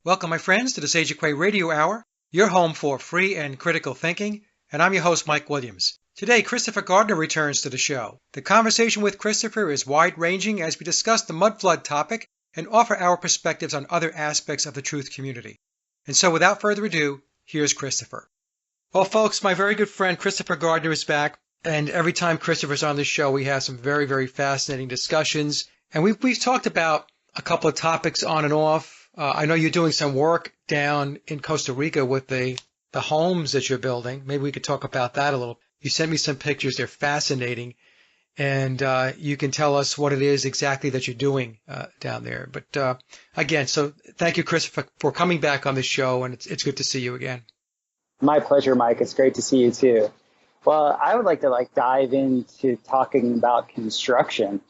Welcome, my friends, to the Sage of Quay Radio Hour, your home for free and critical thinking, and I'm your host, Mike Williams. Today, Christopher Gardner returns to the show. The conversation with Christopher is wide-ranging as we discuss the mudflood topic and offer our perspectives on other aspects of the truth community. And so, without further ado, here's Christopher. Well, folks, my very good friend Christopher Gardner is back, and every time Christopher's on the show, we have some very, very fascinating discussions. And we've talked about a couple of topics on and off. I know you're doing some work down in Costa Rica with the homes that you're building. Maybe we could talk about that a little. You sent me some pictures. They're fascinating. And you can tell us what it is exactly that you're doing down there. But again, so thank you, Christopher, for coming back on the show, and it's good to see you again. My pleasure, Mike. It's great to see you too. Well, I would like to dive into talking about construction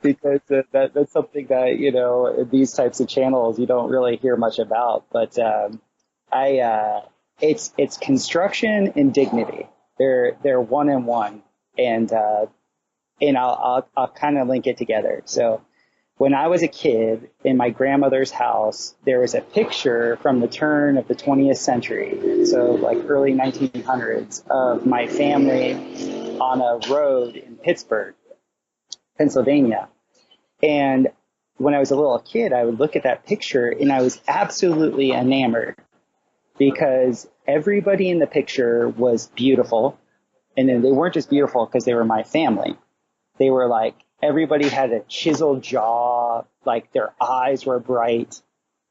because that's something that, in these types of channels you don't really hear much about. But it's construction and dignity. They're one and one, and I'll kind of link it together. So when I was a kid in my grandmother's house, there was a picture from the turn of the 20th century, so early 1900s, of my family on a road in Pittsburgh, Pennsylvania. And when I was a little kid, I would look at that picture and I was absolutely enamored because everybody in the picture was beautiful. And then they weren't just beautiful because they were my family. They were everybody had a chiseled jaw, their eyes were bright.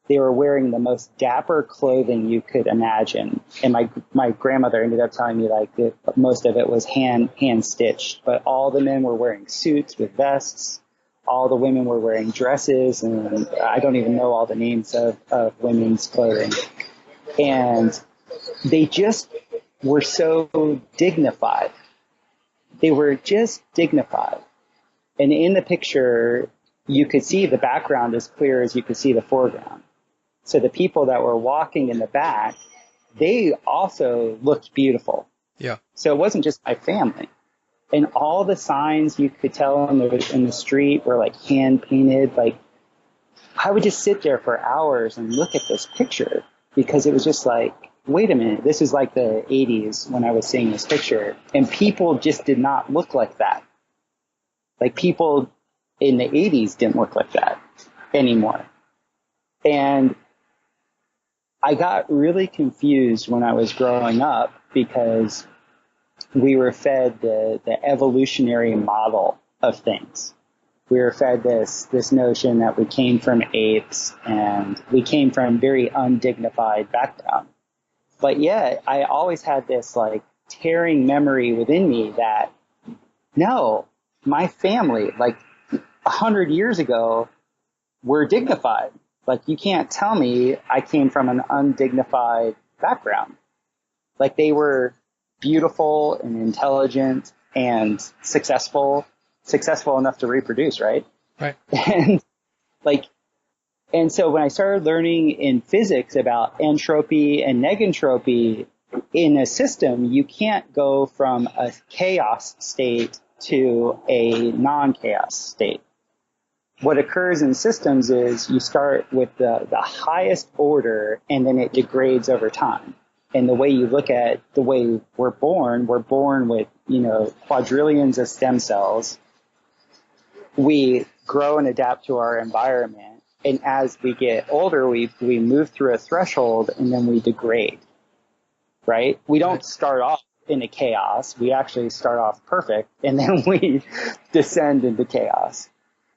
They were wearing the most dapper clothing you could imagine. And my grandmother ended up telling me that most of it was hand stitched, but all the men were wearing suits with vests. All the women were wearing dresses, and I don't even know all the names of women's clothing. And they just were so dignified. They were just dignified. And in the picture, you could see the background as clear as you could see the foreground. So the people that were walking in the back, they also looked beautiful. Yeah. So it wasn't just my family. And all the signs you could tell in the street were hand painted. I would just sit there for hours and look at this picture because it was just wait a minute, this is the 80s when I was seeing this picture. And people just did not look like that. People in the 80s didn't look like that anymore. And I got really confused when I was growing up because we were fed the evolutionary model of things. We were fed this notion that we came from apes and we came from very undignified background. But yet I always had this tearing memory within me that no, my family, 100 years ago, were dignified. You can't tell me I came from an undignified background. They were beautiful and intelligent and successful enough to reproduce, right? Right. And so when I started learning in physics about entropy and negentropy in a system, you can't go from a chaos state to a non-chaos state. What occurs in systems is you start with the highest order and then it degrades over time. And the way you look at the way we're born with, quadrillions of stem cells. We grow and adapt to our environment. And as we get older, we move through a threshold and then we degrade, right? We don't start off into chaos. We actually start off perfect and then we descend into chaos.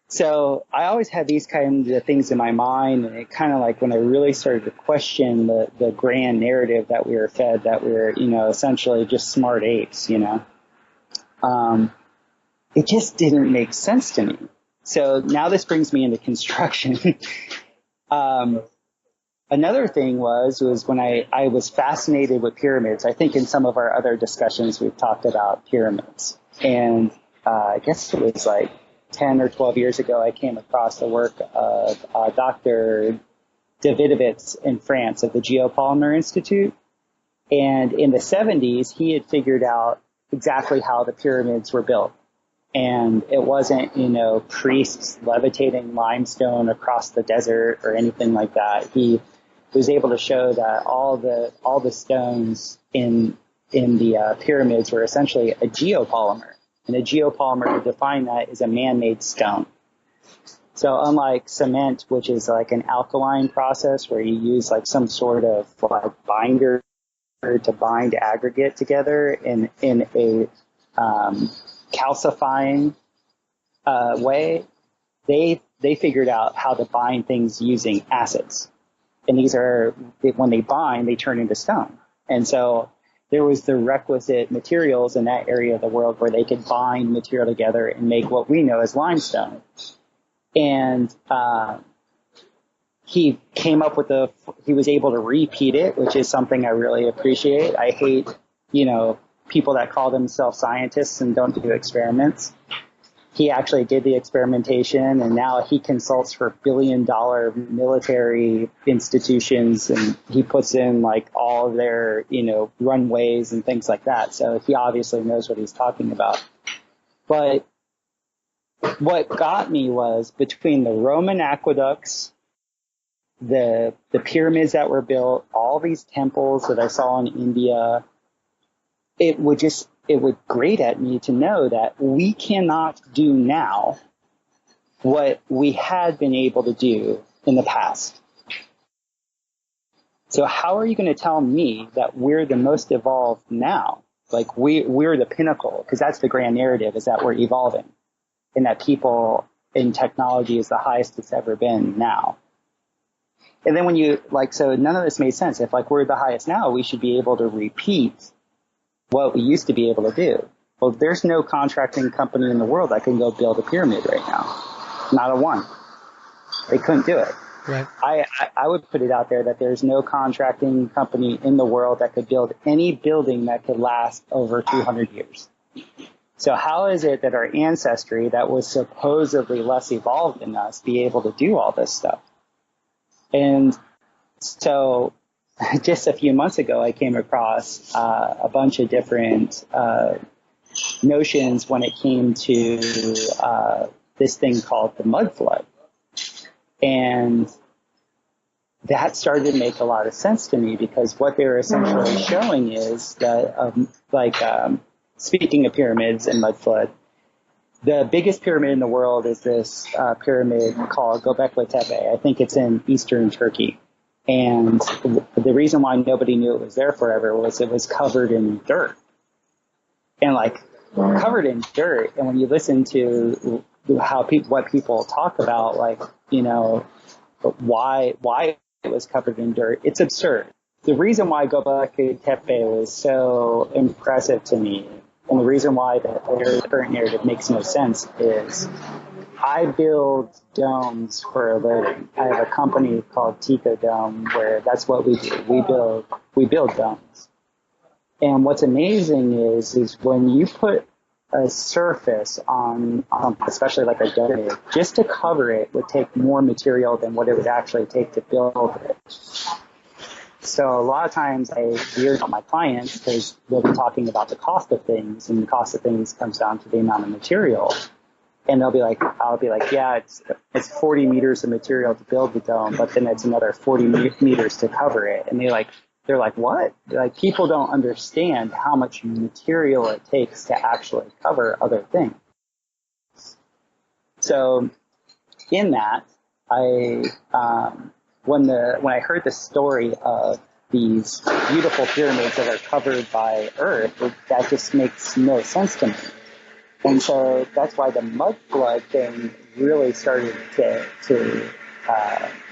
So I always had these kinds of things in my mind, and it kind of when I really started to question the grand narrative that we were fed, that we were, essentially just smart apes, it just didn't make sense to me. So now this brings me into construction. Another thing was when I was fascinated with pyramids. I think in some of our other discussions we've talked about pyramids. And I guess it was 10 or 12 years ago I came across the work of Dr. Davidovitz in France at the Geopolymer Institute. And in the 70s, he had figured out exactly how the pyramids were built. And it wasn't, priests levitating limestone across the desert or anything like that. He was able to show that all the stones in the pyramids were essentially a geopolymer. And a geopolymer, to define that, is a man-made stone. So unlike cement, which is like an alkaline process where you use like some sort of like binder to bind aggregate together in a calcifying way, they figured out how to bind things using acids. And these are, when they bind, they turn into stone. And so there was the requisite materials in that area of the world where they could bind material together and make what we know as limestone. And he came up with he was able to repeat it, which is something I really appreciate. I hate, people that call themselves scientists and don't do experiments. He actually did the experimentation, and now he consults for billion-dollar military institutions, and he puts in like all of their, runways and things like that. So he obviously knows what he's talking about. But what got me was between the Roman aqueducts, the pyramids that were built, all these temples that I saw in India, it would grate at me to know that we cannot do now what we had been able to do in the past. So how are you going to tell me that we're the most evolved now? Like we're the pinnacle, because that's the grand narrative, is that we're evolving and that people in technology is the highest it's ever been now. And then when so none of this made sense. If we're the highest now, we should be able to repeat what we used to be able to do. Well, there's no contracting company in the world that can go build a pyramid right now. Not a one. They couldn't do it. Right. I would put it out there that there's no contracting company in the world that could build any building that could last over 200 years. So how is it that our ancestry that was supposedly less evolved than us be able to do all this stuff? And so just a few months ago, I came across a bunch of different notions when it came to this thing called the mud flood. And that started to make a lot of sense to me, because what they're essentially showing is that, speaking of pyramids and mud flood, the biggest pyramid in the world is this pyramid called Göbekli Tepe. I think it's in eastern Turkey. And the reason why nobody knew it was there forever was it was covered in dirt. And covered in dirt. And when you listen to what people talk about, why it was covered in dirt, it's absurd. The reason why Göbekli Tepe was so impressive to me, and the reason why the current narrative makes no sense, is I build domes for a living. I have a company called Tico Dome where that's what we do. We build domes. And what's amazing is when you put a surface on especially like a dome, just to cover it would take more material than what it would actually take to build it. So a lot of times I hear about my clients, because we'll be talking about the cost of things, and the cost of things comes down to the amount of material. And I'll be like, yeah, it's 40 meters of material to build the dome, but then it's another 40 meters to cover it. And they're like, what? People don't understand how much material it takes to actually cover other things. So in that, when I heard the story of these beautiful pyramids that are covered by earth, that just makes no sense to me. And so that's why the mud flood thing really started to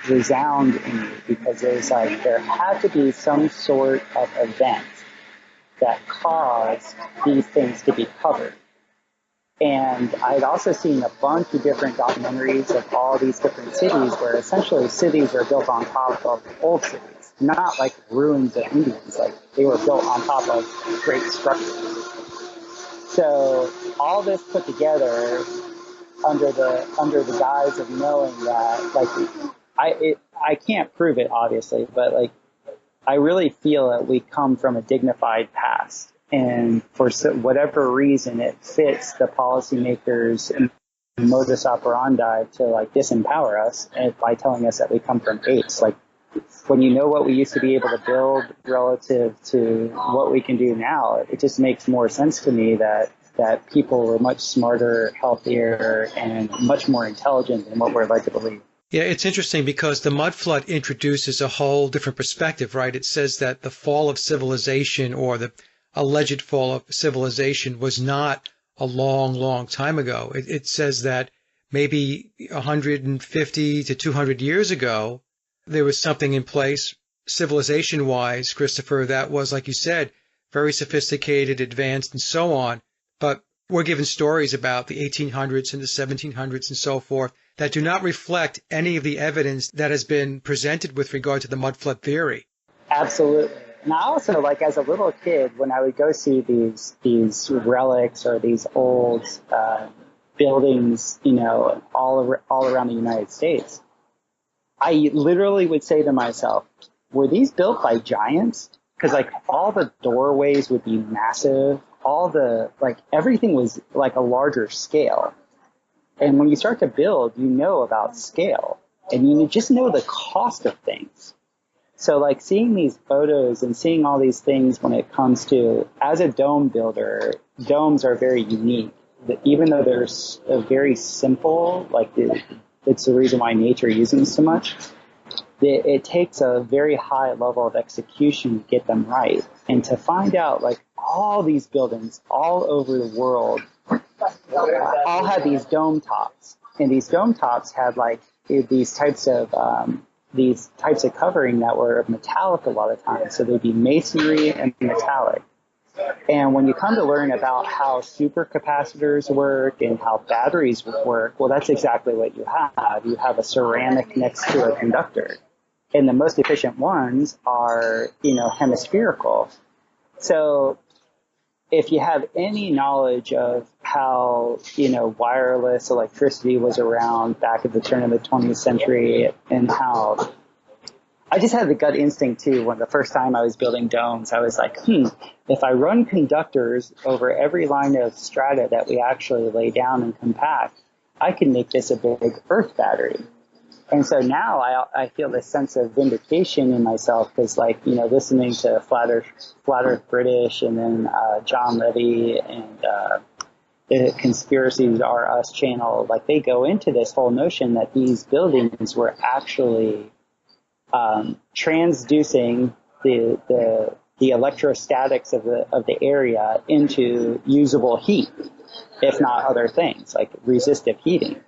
resound in me, because it was there had to be some sort of event that caused these things to be covered. And I'd also seen a bunch of different documentaries of all these different cities where essentially cities are built on top of old cities, not like ruins of Indians. They were built on top of great structures. So all this put together under the guise of knowing that, I can't prove it obviously, but I really feel that we come from a dignified past, And for whatever reason, it fits the policymakers' modus operandi to like disempower us by telling us that we come from apes. Like when you know what we used to be able to build relative to what we can do now, it just makes more sense to me that people were much smarter, healthier, and much more intelligent than what we're led to believe. Yeah, it's interesting because the mud flood introduces a whole different perspective, right? It says that the fall of civilization, or the alleged fall of civilization, was not a long, long time ago. It says that maybe 150 to 200 years ago, there was something in place civilization-wise, Christopher, that was, like you said, very sophisticated, advanced, and so on. But we're given stories about the 1800s and the 1700s and so forth that do not reflect any of the evidence that has been presented with regard to the mud flood theory. Absolutely. And I also, like as a little kid, when I would go see these relics or these old buildings, you know, all around the United States, I literally would say to myself, were these built by giants? Because like all the doorways would be massive. Everything was like a larger scale. And when you start to build, you know about scale and you just know the cost of things. So like seeing these photos and seeing all these things when it comes to, as a dome builder, domes are very unique. Even though they're very simple, like it's the reason why nature uses them so much. It takes a very high level of execution to get them right. And to find out like all these buildings all over the world all had these dome tops. And these dome tops had like these types of covering that were metallic a lot of times. So they'd be masonry and metallic. And when you come to learn about how supercapacitors work and how batteries work, well, that's exactly what you have. You have a ceramic next to a conductor. And the most efficient ones are, you know, hemispherical. So if you have any knowledge of how, you know, wireless electricity was around back at the turn of the 20th century, and how I just had the gut instinct too, when the first time I was building domes, I was like, if I run conductors over every line of strata that we actually lay down and compact, I can make this a big earth battery. And so now I feel this sense of vindication in myself because, like, you know, listening to Flat Earth British and then John Levy and the Conspiracies Are Us channel, like they go into this whole notion that these buildings were actually transducing the electrostatics of the area into usable heat, if not other things like resistive heating.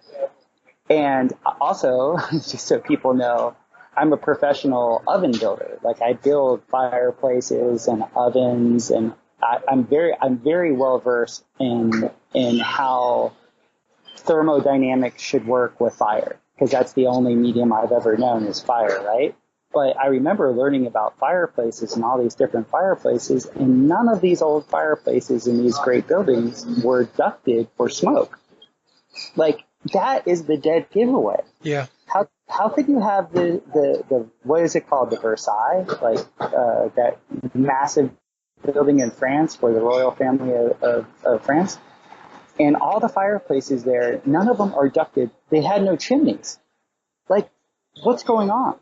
And also, just so people know, I'm a professional oven builder. Like I build fireplaces and ovens, and I'm very well versed in how thermodynamics should work with fire, because that's the only medium I've ever known is fire, right? But I remember learning about fireplaces and all these different fireplaces, and none of these old fireplaces in these great buildings were ducted for smoke. Like, that is the dead giveaway. Yeah. How could you have the what is it called, the Versailles, like that massive building in France for the royal family of France, and all the fireplaces there, none of them are ducted. They had no chimneys. Like, what's going on?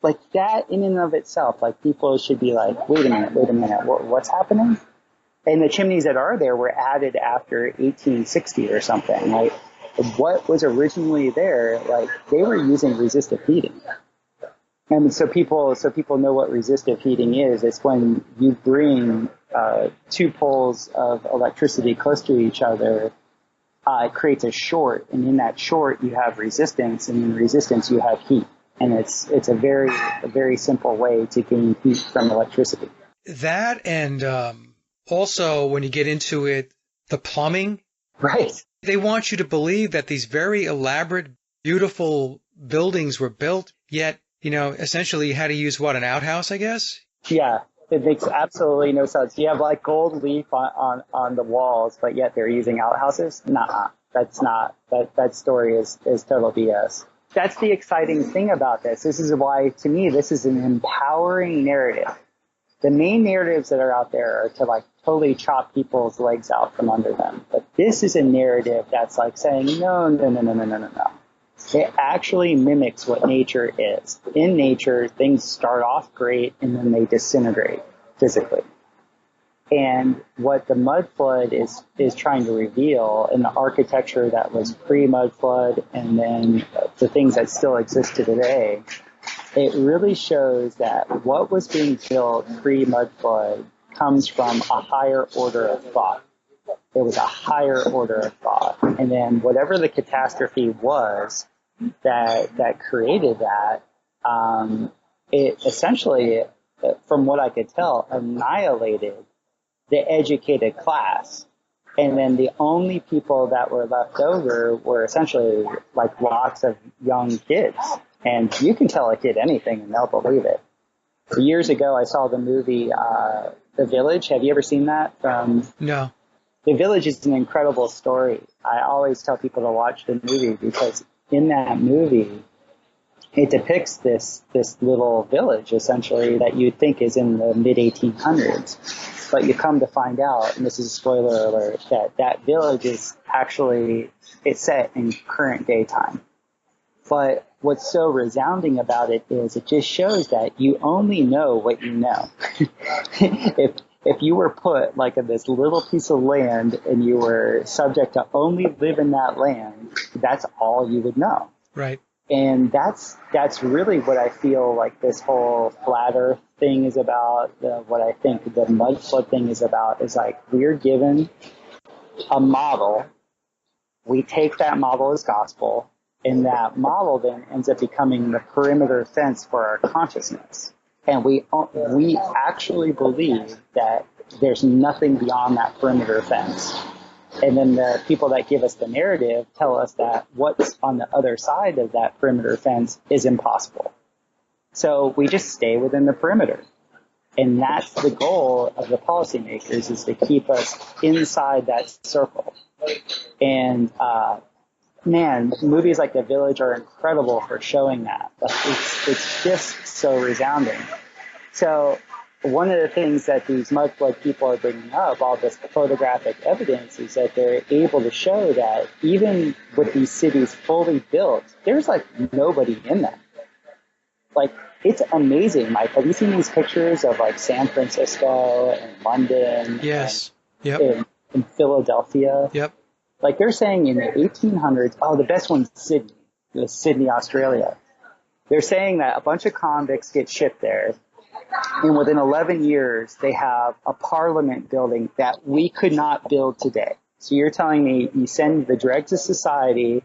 Like that in and of itself, like people should be like, wait a minute, what's happening? And the chimneys that are there were added after 1860 or something, right? What was originally there, like they were using resistive heating. And so people know what resistive heating is. It's when you bring two poles of electricity close to each other, it creates a short, and in that short you have resistance, and in resistance you have heat. And it's a very simple way to gain heat from electricity. That, and also when you get into it, the plumbing. Right. They want you to believe that these very elaborate, beautiful buildings were built, yet, you know, essentially you had to use what, an outhouse, I guess? Yeah, it makes absolutely no sense. You have like gold leaf on the walls, but yet they're using outhouses? Nah, that's not, that story is total BS. That's the exciting thing about this. This is why, to me, this is an empowering narrative. The main narratives that are out there are to like totally chop people's legs out from under them. But this is a narrative that's like saying, no, no, no, no, no, no, no, no. It actually mimics what nature is. In nature, things start off great and then they disintegrate physically. And what the mud flood is trying to reveal, in the architecture that was pre-mud flood and then the things that still exist today, it really shows that what was being built pre-mud flood comes from a higher order of thought. It was a higher order of thought. And then whatever the catastrophe was that created that, it essentially, from what I could tell, annihilated the educated class. And then the only people that were left over were essentially like lots of young kids. And you can tell a kid anything and they'll believe it. Years ago, I saw the movie The Village. Have you ever seen that? No. The Village is an incredible story. I always tell people to watch the movie because in that movie, it depicts this little village, essentially, that you'd think is in the mid-1800s. But you come to find out, and this is a spoiler alert, that village is actually, it's set in current day time. But what's so resounding about it is it just shows that you only know what you know. If you were put like in this little piece of land and you were subject to only live in that land, that's all you would know. Right. And that's really what I feel like this whole flat earth thing is about. What I think the mud flood thing is about is like we're given a model. We take that model as gospel, and that model then ends up becoming the perimeter fence for our consciousness. And we actually believe that there's nothing beyond that perimeter fence. And then the people that give us the narrative tell us that what's on the other side of that perimeter fence is impossible. So we just stay within the perimeter. And that's the goal of the policymakers, is to keep us inside that circle. And, man, movies like The Village are incredible for showing that. It's just so resounding. So one of the things that these mud flood people are bringing up, all this photographic evidence, is that they're able to show that even with these cities fully built, there's like nobody in them. Like, it's amazing, Mike. Have you seen these pictures of like San Francisco and London? Yes. Yep. In Philadelphia? Yep. Like they're saying in the 1800s, the best one's Sydney, Australia. They're saying that a bunch of convicts get shipped there. And within 11 years, they have a parliament building that we could not build today. So you're telling me you send the dregs of society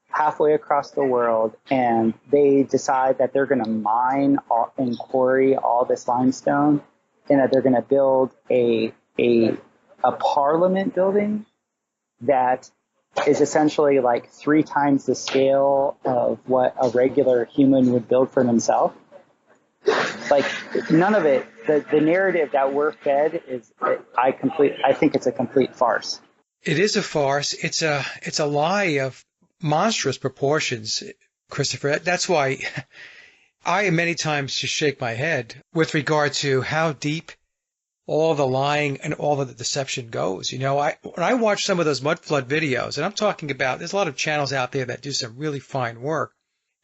halfway across the world, and they decide that they're going to mine and quarry all this limestone, and that they're going to build a parliament building that is essentially like 3 times the scale of what a regular human would build for himself. Like, none of it, the narrative that we're fed is, I think it's a complete farce. It is a farce. It's a lie of monstrous proportions, Christopher. That's why I many times just shake my head with regard to how deep all the lying and all of the deception goes. You know, when I watch some of those mud flood videos, and I'm talking about, there's a lot of channels out there that do some really fine work,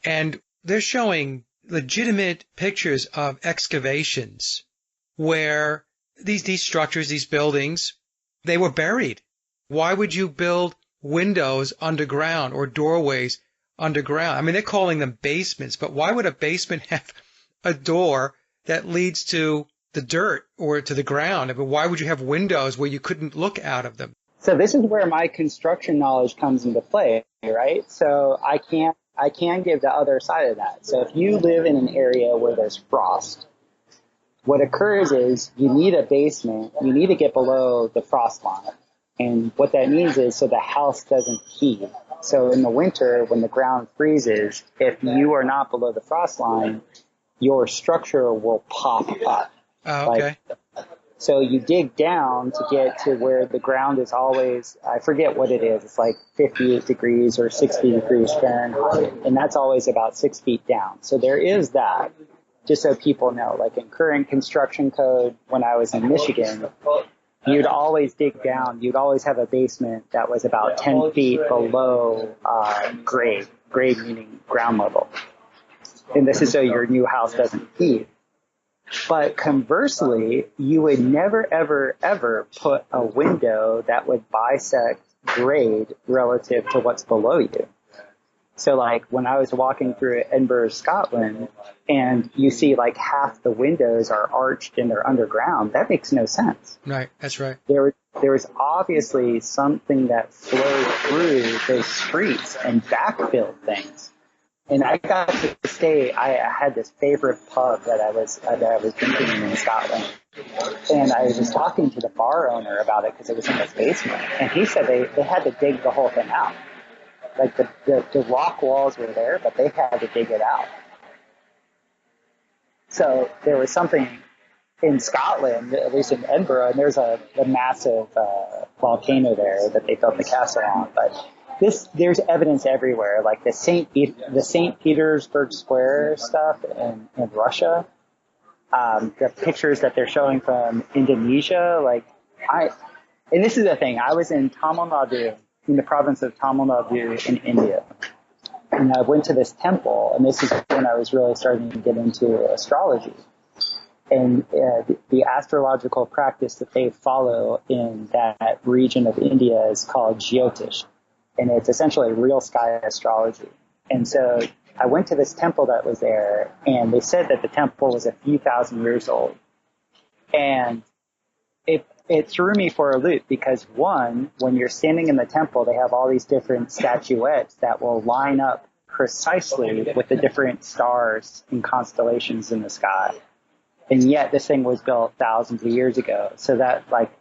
and they're showing legitimate pictures of excavations where these structures, these buildings, they were buried. Why would you build windows underground or doorways underground? I mean, they're calling them basements, but why would a basement have a door that leads to the dirt or to the ground? I mean, why would you have windows where you couldn't look out of them? So this is where my construction knowledge comes into play, right? So I can give the other side of that. So if you live in an area where there's frost, what occurs is you need a basement. You need to get below the frost line. And what that means is so the house doesn't heave. So in the winter, when the ground freezes, if you are not below the frost line, your structure will pop up. Oh, okay. So you dig down to get to where the ground is always, I forget what it is. It's like 58 degrees or 60 degrees Fahrenheit. And that's always about 6 feet down. So there is that, just so people know, like in current construction code, when I was in Michigan, you'd always dig down. You'd always have a basement that was about 10 feet below grade meaning ground level. And this is so your new house doesn't heave. But conversely, you would never, ever, ever put a window that would bisect grade relative to what's below you. So like when I was walking through Edinburgh, Scotland, and you see like half the windows are arched and they're underground, that makes no sense. Right, that's right. There was obviously something that flowed through those streets and backfilled things. And I got to stay. I had this favorite pub that I was drinking in Scotland, and I was just talking to the bar owner about it because it was in his basement, and he said they had to dig the whole thing out. Like the rock walls were there, but they had to dig it out. So there was something in Scotland, at least in Edinburgh, and there's a massive volcano there that they built the castle on, but. There's evidence everywhere, like the St. Petersburg Square stuff in Russia, the pictures that they're showing from Indonesia, and this is the thing, I was in Tamil Nadu, in the province of Tamil Nadu in India, and I went to this temple, and this is when I was really starting to get into astrology, and the astrological practice that they follow in that region of India is called Jyotish. And it's essentially real sky astrology. And so I went to this temple that was there, and they said that the temple was a few thousand years old. And it threw me for a loop because, one, when you're standing in the temple, they have all these different statuettes that will line up precisely with the different stars and constellations in the sky. And yet this thing was built thousands of years ago. So that, like,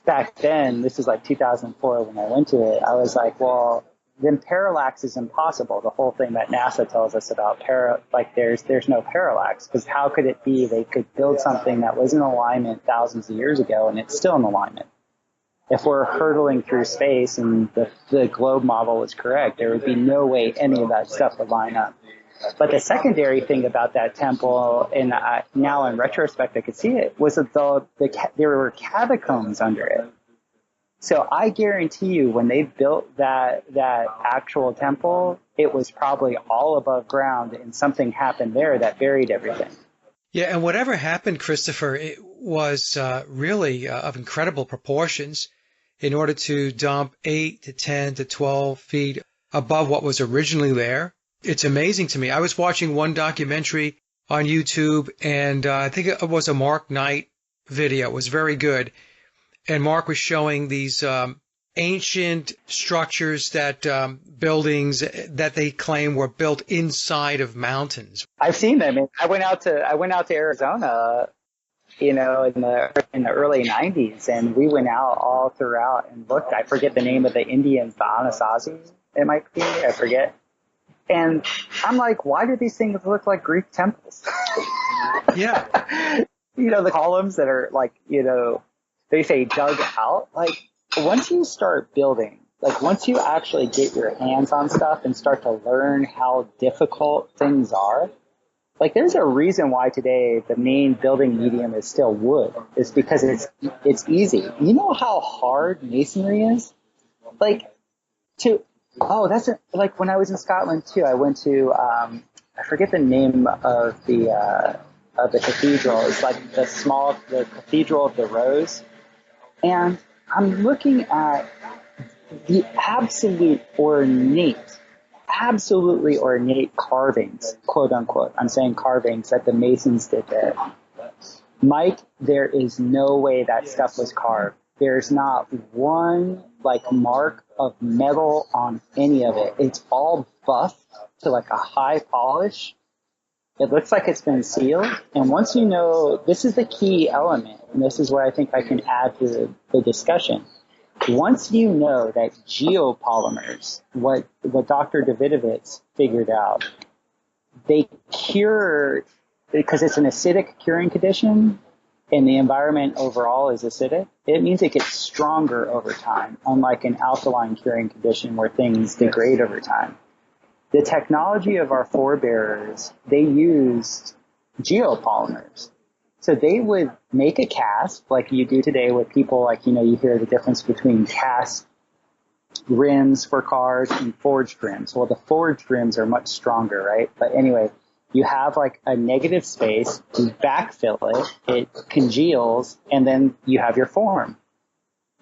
back then, this is like 2004 when I went to it, I was like, well, then parallax is impossible. The whole thing that NASA tells us about there's no parallax, because how could it be they could build something that was in alignment thousands of years ago and it's still in alignment? If we're hurtling through space and the globe model is correct, there would be no way any of that stuff would line up. But the secondary thing about that temple, and now in retrospect I could see it, was that there were catacombs under it. So I guarantee you when they built that actual temple, it was probably all above ground, and something happened there that buried everything. Yeah, and whatever happened, Christopher, it was really of incredible proportions in order to dump 8 to 10 to 12 feet above what was originally there. It's amazing to me. I was watching one documentary on YouTube, and I think it was a Mark Knight video. It was very good. And Mark was showing these ancient structures that buildings that they claim were built inside of mountains. I've seen them. I went out to Arizona, in the early 90s, and we went out all throughout and looked. I forget the name of the Indians, the Anasazi, it might be. I forget. And I'm like, why do these things look like Greek temples? Yeah. The columns that are like, they say dug out. Like, once you start building, like once you actually get your hands on stuff and start to learn how difficult things are, like there's a reason why today the main building medium is still wood. It's because it's easy. You know how hard masonry is? Like, like when I was in Scotland too, I went to, I forget the name of the cathedral. It's like the Cathedral of the Rose. And I'm looking at the absolutely ornate carvings, quote unquote. I'm saying carvings that the Masons did there. Mike, there is no way that stuff was carved. There's not one mark of metal on any of it. It's all buffed to like a high polish. It looks like it's been sealed. And once you know, this is the key element, and this is where I think I can add to the discussion. Once you know that geopolymers, what Dr. Davidovich figured out, they cure, because it's an acidic curing condition, and the environment overall is acidic, it means it gets stronger over time, unlike an alkaline curing condition where things degrade over time. The technology of our forebears, they used geopolymers. So they would make a cast like you do today with people like, you hear the difference between cast rims for cars and forged rims. Well, the forged rims are much stronger, right? But anyway, you have like a negative space, you backfill it, it congeals, and then you have your form.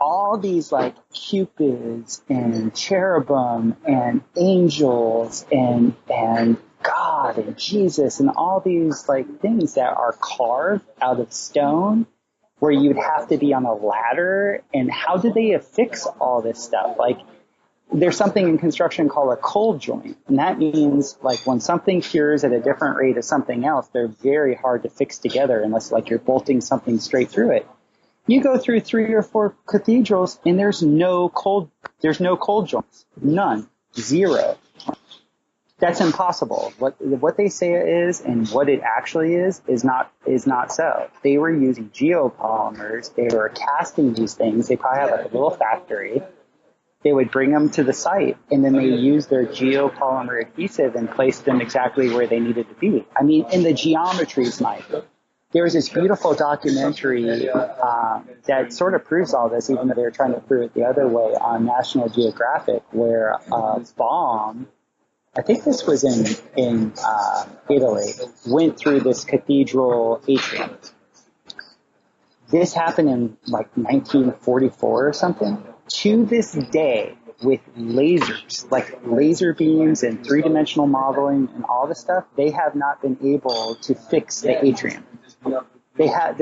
All these like cupids and cherubim and angels and God and Jesus and all these like things that are carved out of stone where you'd have to be on a ladder. And how do they affix all this stuff? Like, there's something in construction called a cold joint. And that means like when something cures at a different rate of something else, they're very hard to fix together unless like you're bolting something straight through it. You go through 3 or 4 cathedrals and there's no cold joints. None. Zero. That's impossible. What they say it is and what it actually is not so. They were using geopolymers. They were casting these things. They probably had like a little factory. They would bring them to the site, and then they used their geopolymer adhesive and placed them exactly where they needed to be. I mean, in the geometries, Mike, there was this beautiful documentary that sort of proves all this, even though they were trying to prove it the other way, on National Geographic, where a bomb, I think this was in Italy, went through this cathedral atrium. This happened in like 1944 or something. To this day, with lasers, like laser beams and 3-dimensional modeling and all this stuff, they have not been able to fix the atrium. They have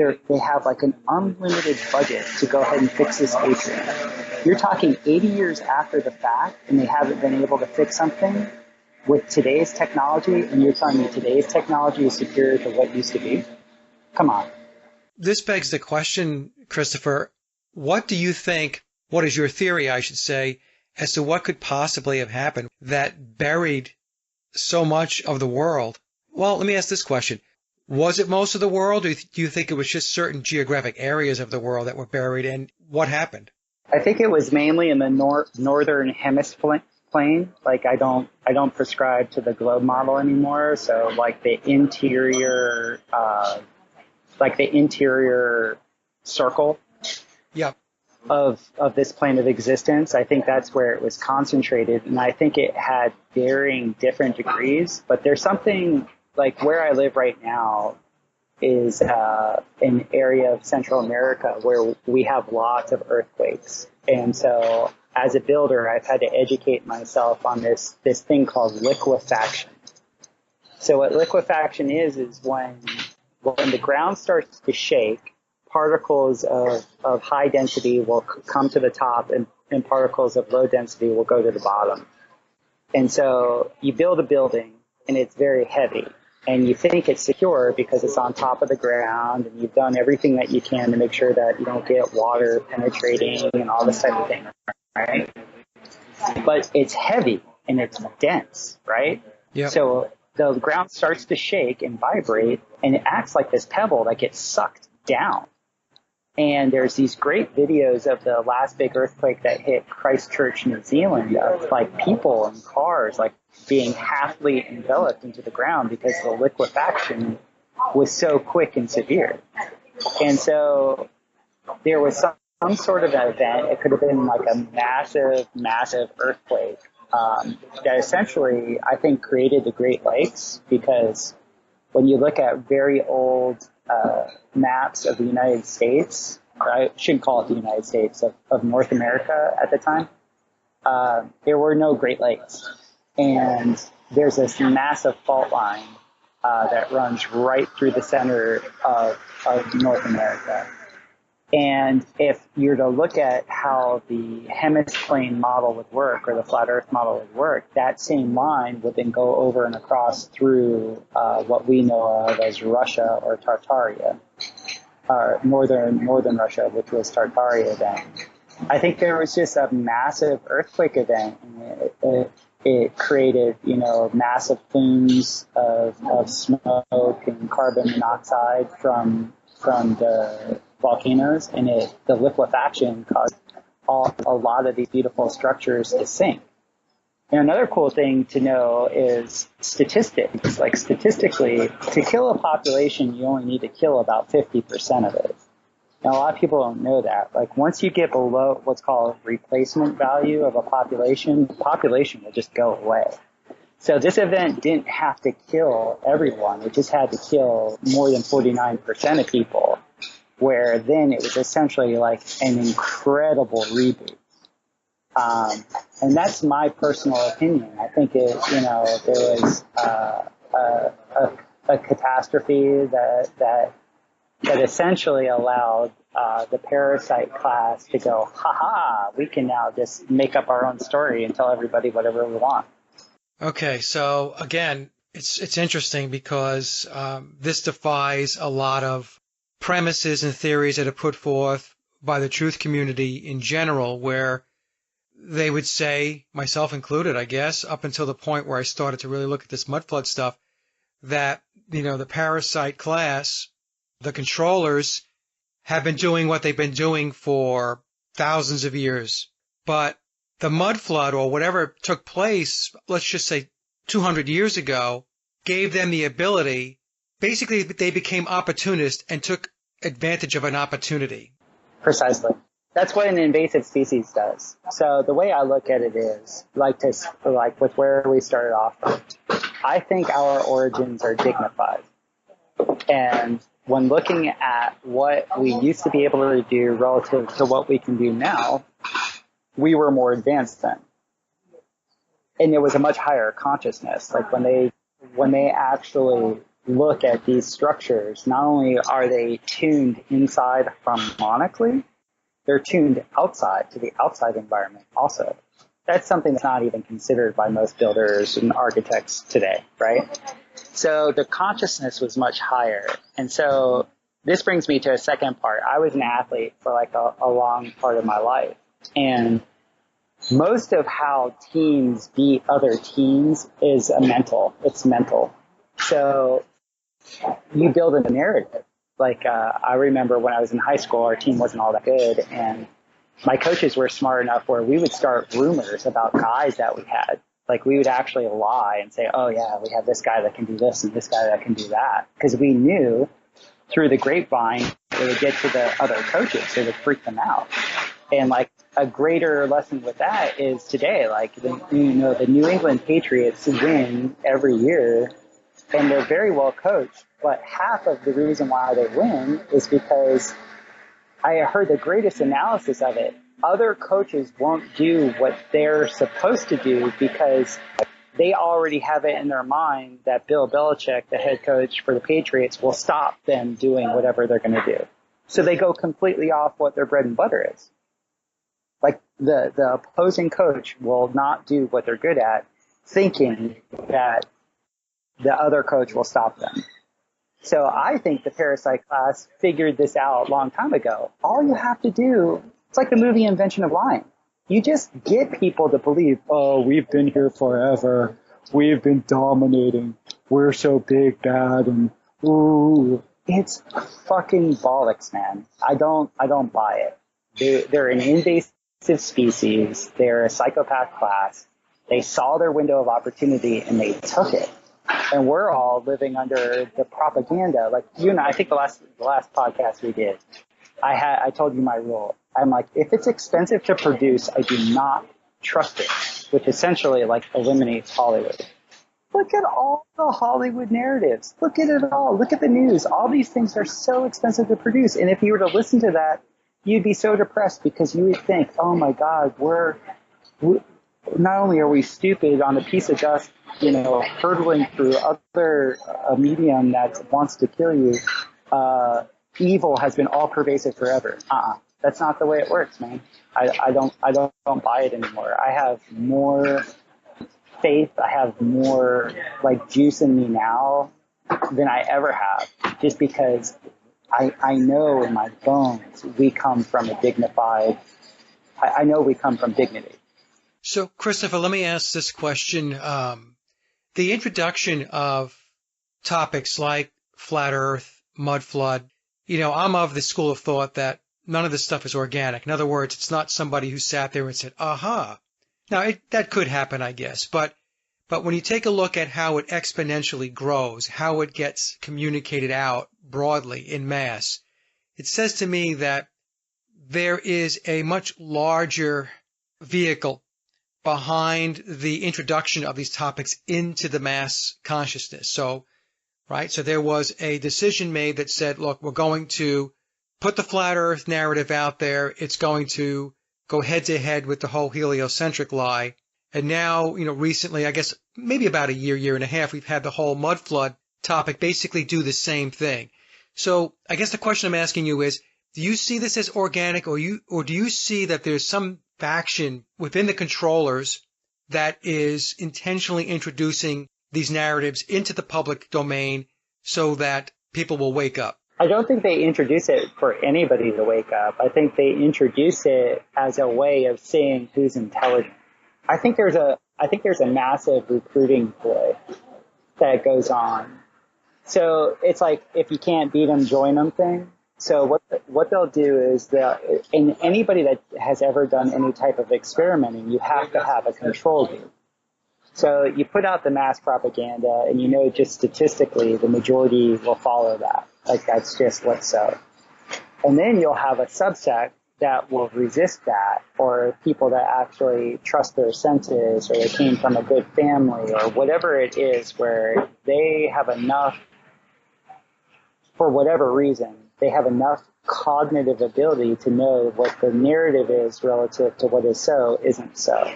like an unlimited budget to go ahead and fix this atrium. You're talking 80 years after the fact, and they haven't been able to fix something with today's technology, and you're telling me today's technology is superior to what used to be? Come on. This begs the question, Christopher, what is your theory, I should say, as to what could possibly have happened that buried so much of the world? Well, let me ask this question. Was it most of the world, or do you think it was just certain geographic areas of the world that were buried, and what happened? I think it was mainly in the northern hemisphere plane. Like I don't prescribe to the globe model anymore. So like the interior circle. Yep. Of this plane of existence. I think that's where it was concentrated, and I think it had varying different degrees. But there's something like where I live right now is an area of Central America where we have lots of earthquakes, and so as a builder, I've had to educate myself on this thing called liquefaction. So what liquefaction is when the ground starts to shake, particles of high density will come to the top and particles of low density will go to the bottom. And so you build a building and it's very heavy and you think it's secure because it's on top of the ground and you've done everything that you can to make sure that you don't get water penetrating and all this type of thing, right? But it's heavy and it's dense, right? Yep. So the ground starts to shake and vibrate and it acts like this pebble that gets sucked down. And there's these great videos of the last big earthquake that hit Christchurch, New Zealand, of like people and cars like being halfly enveloped into the ground because the liquefaction was so quick and severe. And so there was some sort of event. It could have been like a massive earthquake that essentially, I think, created the Great Lakes, because when you look at very old maps of the United States, or I shouldn't call it the United States, of North America at the time, there were no Great Lakes. And there's this massive fault line that runs right through the center of North America. And if you're to look at how the hemiplane model would work, or the flat Earth model would work, that same line would then go over and across through what we know of as Russia or Tartaria, or northern Russia, which was Tartaria then. I think there was just a massive earthquake event, and it created, massive plumes of smoke and carbon monoxide from the volcanoes, and the liquefaction caused a lot of these beautiful structures to sink. And another cool thing to know is statistics. Like statistically, to kill a population, you only need to kill about 50% of it. Now, a lot of people don't know that. Like once you get below what's called replacement value of a population, the population will just go away. So this event didn't have to kill everyone. It just had to kill more than 49% of people, where then it was essentially like an incredible reboot. And that's my personal opinion. I think there was a catastrophe that essentially allowed the parasite class to go, ha, we can now just make up our own story and tell everybody whatever we want. Okay, so again, it's interesting because this defies a lot of premises and theories that are put forth by the truth community in general, where they would say, myself included, I guess, up until the point where I started to really look at this mud flood stuff, that, the parasite class, the controllers, have been doing what they've been doing for thousands of years. But the mud flood or whatever took place, let's just say 200 years ago, gave them the ability. Basically, they became opportunists and took advantage of an opportunity. Precisely. That's what an invasive species does. So the way I look at it is, like with where we started off from, I think our origins are dignified. And when looking at what we used to be able to do relative to what we can do now, we were more advanced then. And there was a much higher consciousness. Like when they actually look at these structures, not only are they tuned inside harmonically, they're tuned outside to the outside environment also. That's something that's not even considered by most builders and architects today, right? So the consciousness was much higher. And so this brings me to a second part. I was an athlete for like a long part of my life. And most of how teams beat other teams is It's mental. So you build a narrative. Like, I remember when I was in high school, our team wasn't all that good. And my coaches were smart enough where we would start rumors about guys that we had. Like we would actually lie and say, oh yeah, we have this guy that can do this and this guy that can do that. Because we knew through the grapevine, it would get to the other coaches. It would freak them out. And like a greater lesson with that is today, like the New England Patriots win every year and they're very well coached. But half of the reason why they win is because I heard the greatest analysis of it. Other coaches won't do what they're supposed to do because they already have it in their mind that Bill Belichick, the head coach for the Patriots, will stop them doing whatever they're going to do. So they go completely off what their bread and butter is. Like the opposing coach will not do what they're good at, thinking that the other coach will stop them. So I think the parasite class figured this out a long time ago. All you have to do, it's like the movie Invention of Lying. You just get people to believe, oh, we've been here forever. We've been dominating. We're so big, bad, and ooh. It's fucking bollocks, man. I don't buy it. They're an invasive species. They're a psychopath class. They saw their window of opportunity and they took it. And we're all living under the propaganda. Like you and I think the last podcast we did, I told you my rule. I'm like, if it's expensive to produce, I do not trust it, which essentially like eliminates Hollywood. Look at all the Hollywood narratives. Look at it all. Look at the news. All these things are so expensive to produce. And if you were to listen to that, you'd be so depressed because you would think, oh my God, we not only are we stupid on a piece of dust, hurtling through other medium that wants to kill you, evil has been all pervasive forever. That's not the way it works, man. I don't buy it anymore. I have more faith. I have more like juice in me now than I ever have, just because I know in my bones we come from a dignified. I know we come from dignity. So, Christopher, let me ask this question. The introduction of topics like flat earth, mud flood, I'm of the school of thought that none of this stuff is organic. In other words, it's not somebody who sat there and said, aha, Now, that could happen, I guess, but when you take a look at how it exponentially grows, how it gets communicated out broadly in mass, it says to me that there is a much larger vehicle behind the introduction of these topics into the mass consciousness. So, right, so there was a decision made that said, look, we're going to put the flat earth narrative out there. It's going to go head to head with the whole heliocentric lie. And now, recently, I guess maybe about a year and a half, we've had the whole mud flood topic basically do the same thing. So I guess the question I'm asking you is, do you see this as organic, or do you see that there's some faction within the controllers that is intentionally introducing these narratives into the public domain so that people will wake up? I don't think they introduce it for anybody to wake up. I think they introduce it as a way of seeing who's intelligent. I think there's a massive recruiting ploy that goes on. So it's like, if you can't beat them, join them thing. So what they'll do is and anybody that has ever done any type of experimenting, you have to have a control group. So you put out the mass propaganda, and just statistically the majority will follow that. Like, that's just what's so. And then you'll have a subset that will resist that, or people that actually trust their senses, or they came from a good family, or whatever it is, where they have enough, for whatever reason, they have enough cognitive ability to know what the narrative is relative to what is so isn't so.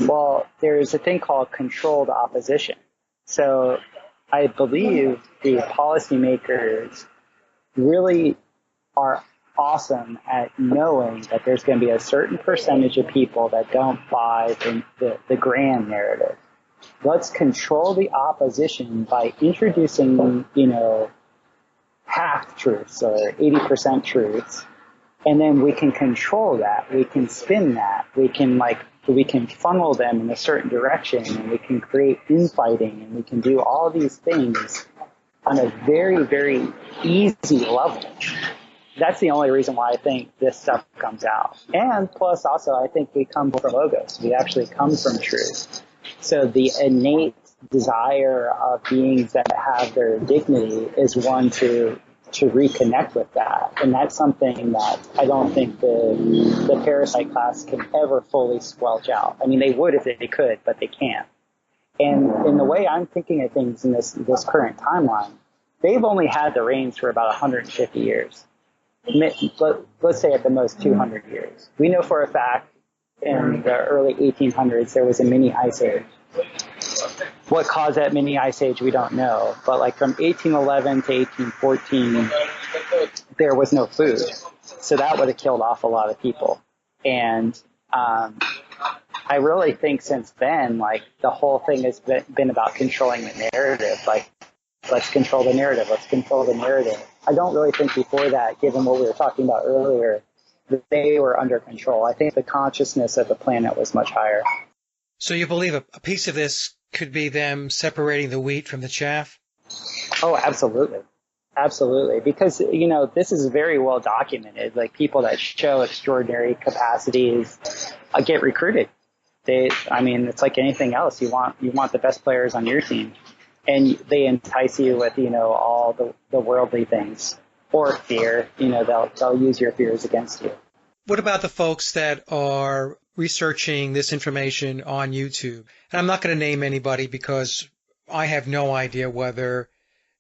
Well, there's a thing called controlled opposition. So I believe the policymakers really are awesome at knowing that there's going to be a certain percentage of people that don't buy the grand narrative. Let's control the opposition by introducing, half-truths or 80% truths, and then we can control that. We can spin that. We can funnel them in a certain direction, and we can create infighting, and we can do all these things on a very, very easy level. That's the only reason why I think this stuff comes out. And plus also, I think we come from logos. We actually come from truth. So the innate desire of beings that have their dignity is one to reconnect with that. And that's something that I don't think the parasite class can ever fully squelch out. I mean, they would if they could, but they can't. And in the way I'm thinking of things in this current timeline, they've only had the reins for about 150 years. Let's say at the most 200 years. We know for a fact in the early 1800s there was a mini ice age. What caused that mini ice age, we don't know. But like from 1811 to 1814, there was no food. So that would have killed off a lot of people. And I really think since then, like, the whole thing has been about controlling the narrative. Like, let's control the narrative. Let's control the narrative. I don't really think before that, given what we were talking about earlier, that they were under control. I think the consciousness of the planet was much higher. So you believe a piece of this could be them separating the wheat from the chaff? Oh, absolutely. Absolutely. Because, this is very well documented. Like, people that show extraordinary capacities get recruited. It's like anything else. You want the best players on your team. And they entice you with, all the worldly things or fear. They'll use your fears against you. What about the folks that are researching this information on YouTube? And I'm not going to name anybody because I have no idea whether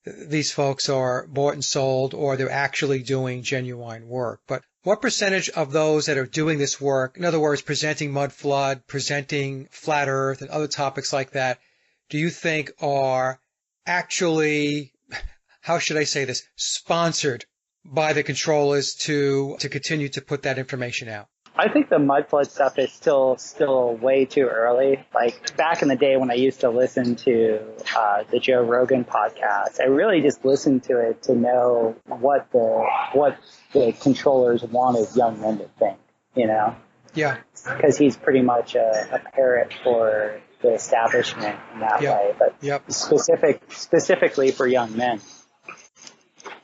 these folks are bought and sold or they're actually doing genuine work. But what percentage of those that are doing this work, in other words, presenting mud flood, presenting flat earth and other topics like that, do you think are actually, how should I say this, sponsored by the controllers to continue to put that information out? I think the mud flood stuff is still way too early. Like, back in the day when I used to listen to the Joe Rogan podcast, I really just listened to it to know what the controllers wanted young men to think, Yeah. Because he's pretty much a parrot for the establishment in that way, but specifically for young men.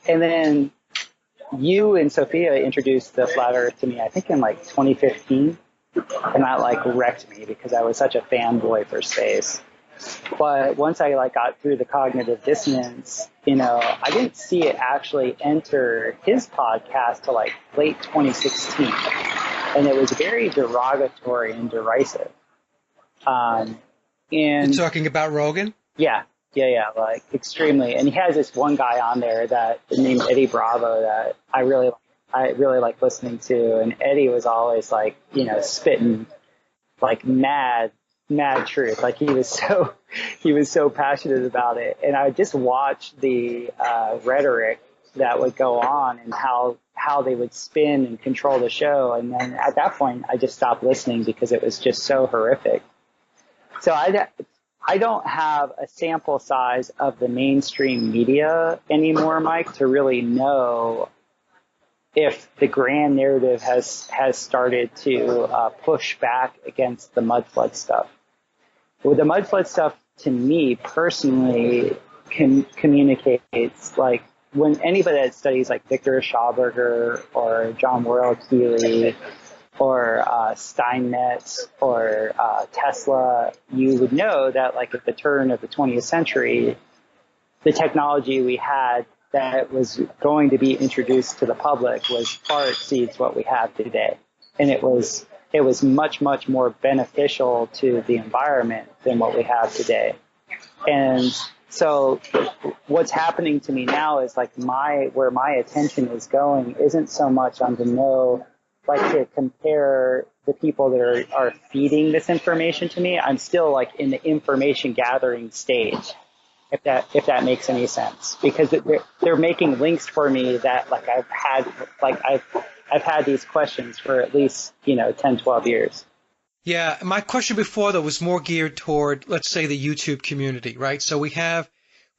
And then you and Sophia introduced the flat earth to me, I think in like 2015. and that like wrecked me because I was such a fanboy for space. But once I like got through the cognitive dissonance, I didn't see it actually enter his podcast till like late 2016, and it was very derogatory and derisive. You're And talking about Rogan? yeah, like extremely. And he has this one guy on there that named Eddie Bravo that I really like listening to. And Eddie was always like, spitting like mad truth. Like he was so passionate about it. And I just watched the rhetoric that would go on and how they would spin and control the show. And then at that point, I just stopped listening because it was just so horrific. So I don't have a sample size of the mainstream media anymore, Mike, to really know if the grand narrative has started to push back against the mud flood stuff. Well, the mud flood stuff, to me personally, communicates like when anybody that studies like Victor Schauberger or John Worrell Keeley or Steinmetz or Tesla, you would know that like at the turn of the 20th century, the technology we had that was going to be introduced to the public was far exceeds what we have today. And it was much, much more beneficial to the environment than what we have today. And so what's happening to me now is like where my attention is going isn't so much on to compare the people that are feeding this information to me. I'm still like in the information gathering stage, if that makes any sense, because they're making links for me that like I've had these questions for at least 10, 12 years. Yeah, my question before though was more geared toward, let's say, the YouTube community, right? So we have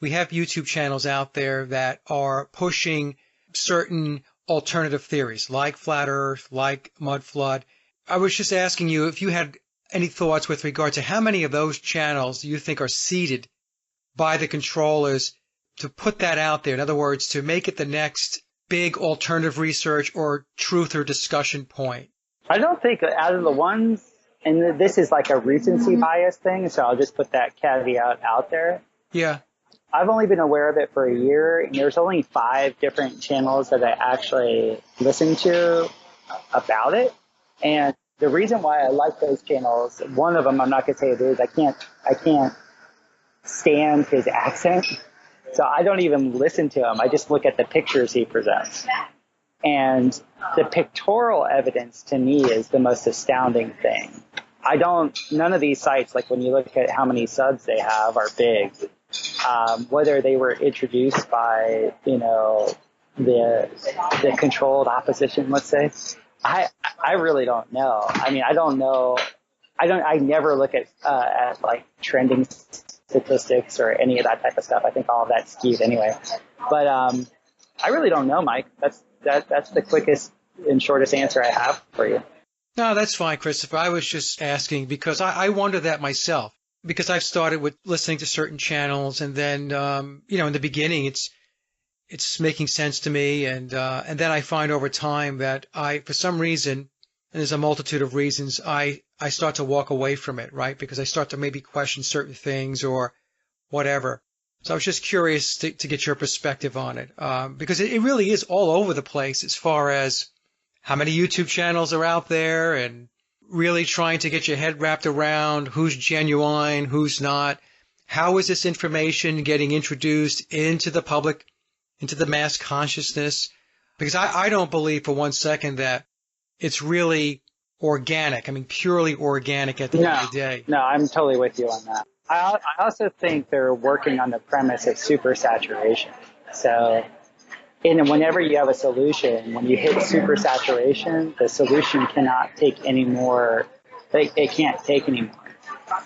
YouTube channels out there that are pushing certain alternative theories like flat earth, like mud flood. I was just asking you if you had any thoughts with regard to how many of those channels do you think are seeded by the controllers to put that out there? In other words, to make it the next big alternative research or truth or discussion point. I don't think out of the ones, and this is like a recency bias thing, so I'll just put that caveat out there. Yeah. I've only been aware of it for a year, and there's only 5 different channels that I actually listen to about it. And the reason why I like those channels, one of them, I'm not going to say it is, I can't stand his accent. So I don't even listen to him. I just look at the pictures he presents. And the pictorial evidence to me is the most astounding thing. None of these sites, like when you look at how many subs they have, are big. Whether they were introduced by, the controlled opposition, let's say, I really don't know. I mean, I don't know. I never look at like trending statistics or any of that type of stuff. I think all of that's skewed anyway. But I really don't know, Mike. That's the quickest and shortest answer I have for you. No, that's fine, Christopher. I was just asking because I wonder that myself. Because I've started with listening to certain channels, and then in the beginning it's making sense to me, and then I find over time that for some reason, and there's a multitude of reasons, I start to walk away from it, right? Because I start to maybe question certain things or whatever. So I was just curious to get your perspective on it, because it really is all over the place as far as how many YouTube channels are out there, and really trying to get your head wrapped around who's genuine, who's not. How is this information getting introduced into the public, into the mass consciousness? Because I don't believe for one second that it's really organic. I mean, purely organic at the end of the day. No, I'm totally with you on that. I also think they're working on the premise of supersaturation. So whenever you have a solution, when you hit supersaturation, the solution cannot take any more. It can't take any more.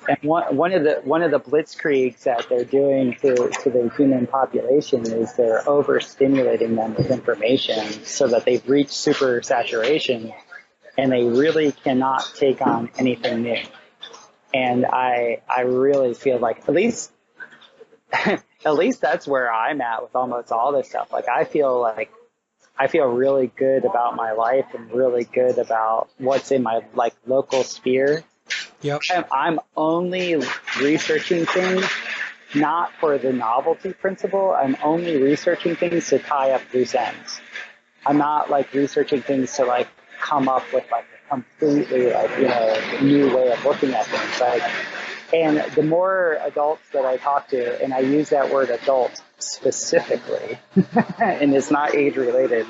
And one of the blitzkriegs that they're doing to the human population is they're overstimulating them with information so that they've reached supersaturation and they really cannot take on anything new. And I really feel like at least that's where I'm at with almost all this stuff. Like I feel like I feel really good about my life and really good about what's in my like local sphere. Yep. I'm only researching things not for the novelty principle. I'm only researching things to tie up loose ends. I'm not like researching things to like come up with like a completely like, new way of looking at things. Like, and the more adults that I talk to, and I use that word adult specifically, and it's not age related,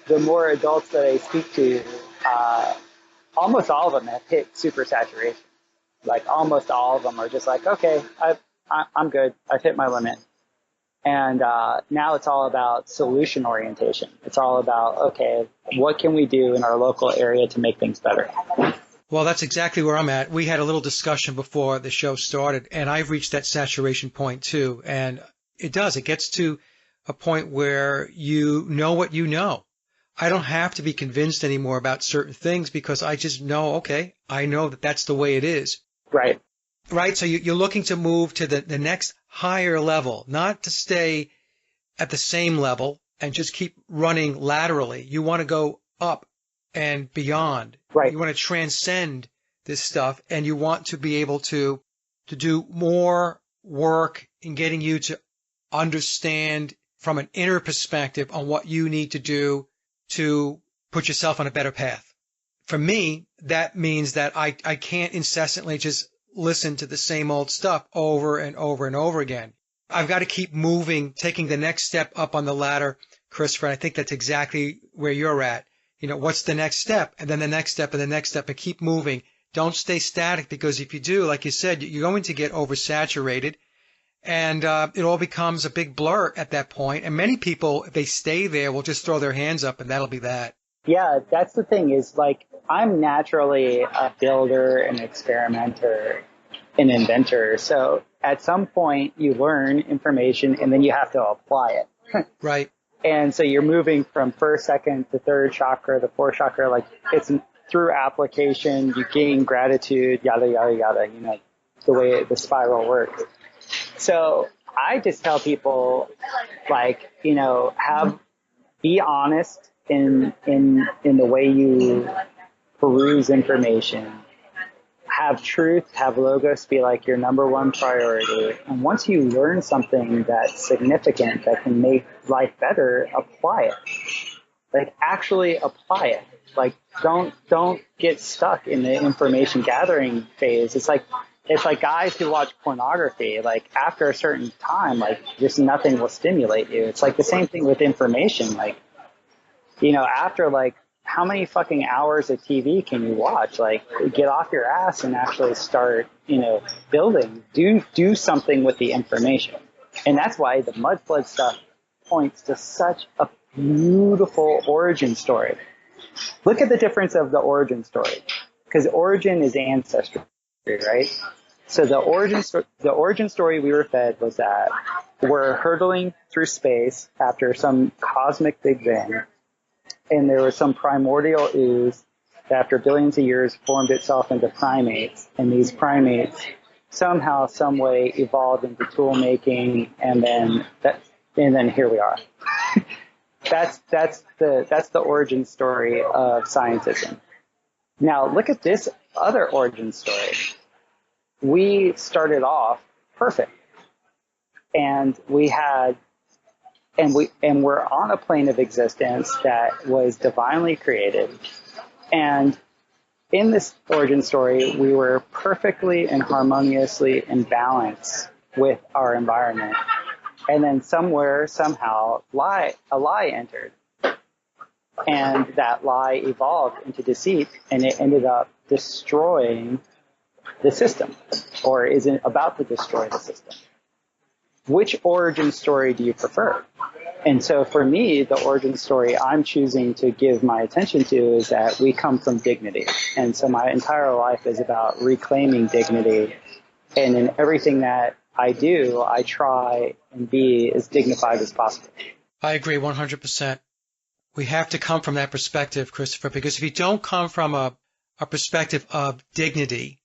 the more adults that I speak to, almost all of them have hit super saturation. Like almost all of them are just like, okay, I'm good. I've hit my limit. And now it's all about solution orientation. It's all about, okay, what can we do in our local area to make things better? Well, that's exactly where I'm at. We had a little discussion before the show started, and I've reached that saturation point too. And it gets to a point where you know what you know. I don't have to be convinced anymore about certain things because I just know, okay, I know that that's the way it is. Right. Right. So you're looking to move to the next higher level, not to stay at the same level and just keep running laterally. You want to go up and beyond. Right. You want to transcend this stuff, and you want to be able to do more work in getting you to understand from an inner perspective on what you need to do to put yourself on a better path. For me, that means that I can't incessantly just listen to the same old stuff over and over and over again. I've got to keep moving, taking the next step up on the ladder, Christopher. And I think that's exactly where you're at. What's the next step? And then the next step and the next step, and keep moving. Don't stay static, because if you do, like you said, you're going to get oversaturated, and it all becomes a big blur at that point. And many people, if they stay there, will just throw their hands up, and that'll be that. Yeah, that's the thing is, like, I'm naturally a builder, an experimenter, an inventor. So at some point you learn information and then you have to apply it. Right. And so you're moving from first, second to third chakra, the fourth chakra, like it's through application, you gain gratitude, yada, yada, yada, the way the spiral works. So I just tell people, like, be honest in the way you peruse information. Have truth, have logos be like your number one priority. And once you learn something that's significant that can make life better, apply it. Like, actually apply it. Like, don't get stuck in the information gathering phase. It's like guys who watch pornography. Like, after a certain time, like, just nothing will stimulate you. It's like the same thing with information. Like, after like, how many fucking hours of TV can you watch? Like, get off your ass and actually start, building. Do something with the information. And that's why the mud flood stuff points to such a beautiful origin story. Look at the difference of the origin story. Because origin is ancestry, right? So the origin story we were fed was that we're hurtling through space after some cosmic Big Bang. And there was some primordial ooze that after billions of years formed itself into primates. And these primates somehow, some way evolved into tool making. And then here we are. That's the origin story of scientism. Now look at this other origin story. We started off perfect. And we're on a plane of existence that was divinely created. And in this origin story, we were perfectly and harmoniously in balance with our environment. And then somewhere, somehow, a lie entered. And that lie evolved into deceit, and it ended up destroying the system, or is about to destroy the system. Which origin story do you prefer? And so for me, the origin story I'm choosing to give my attention to is that we come from dignity. And so my entire life is about reclaiming dignity. And in everything that I do, I try and be as dignified as possible. I agree 100%. We have to come from that perspective, Christopher, because if you don't come from a perspective of dignity,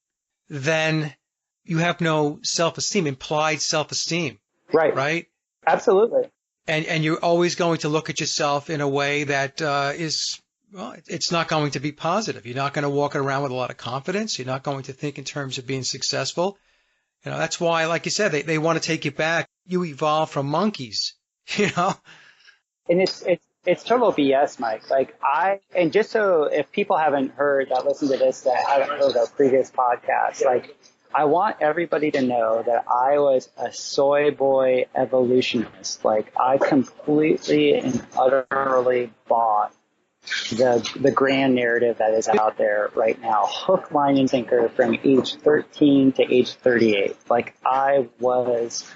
then you have no self-esteem, implied self-esteem. Right. Right? Absolutely. and you're always going to look at yourself in a way that well, it's not going to be positive. You're not going to walk around with a lot of confidence. You're not going to think in terms of being successful. That's why, like you said, they want to take you back. You evolved from monkeys, you know? And it's total BS, Mike. And just so if people haven't heard that listen to this, that haven't heard our previous podcast, I want everybody to know that I was a soy boy evolutionist. I completely and utterly bought the grand narrative that is out there right now, hook, line, and sinker from age 13 to age 38. I was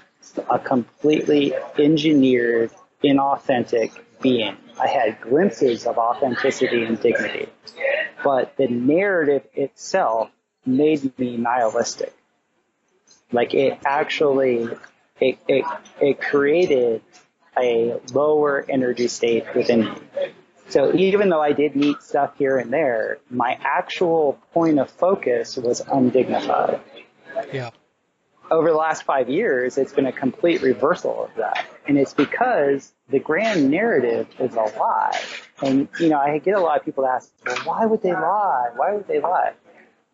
a completely engineered, inauthentic being. I had glimpses of authenticity and dignity, but the narrative itself made me nihilistic. It created a lower energy state within me. So even though I did neat stuff here and there, my actual point of focus was undignified. Yeah. Over the last 5 years, it's been a complete reversal of that. And it's because the grand narrative is a lie. And, I get a lot of people ask, well, why would they lie? Why would they lie?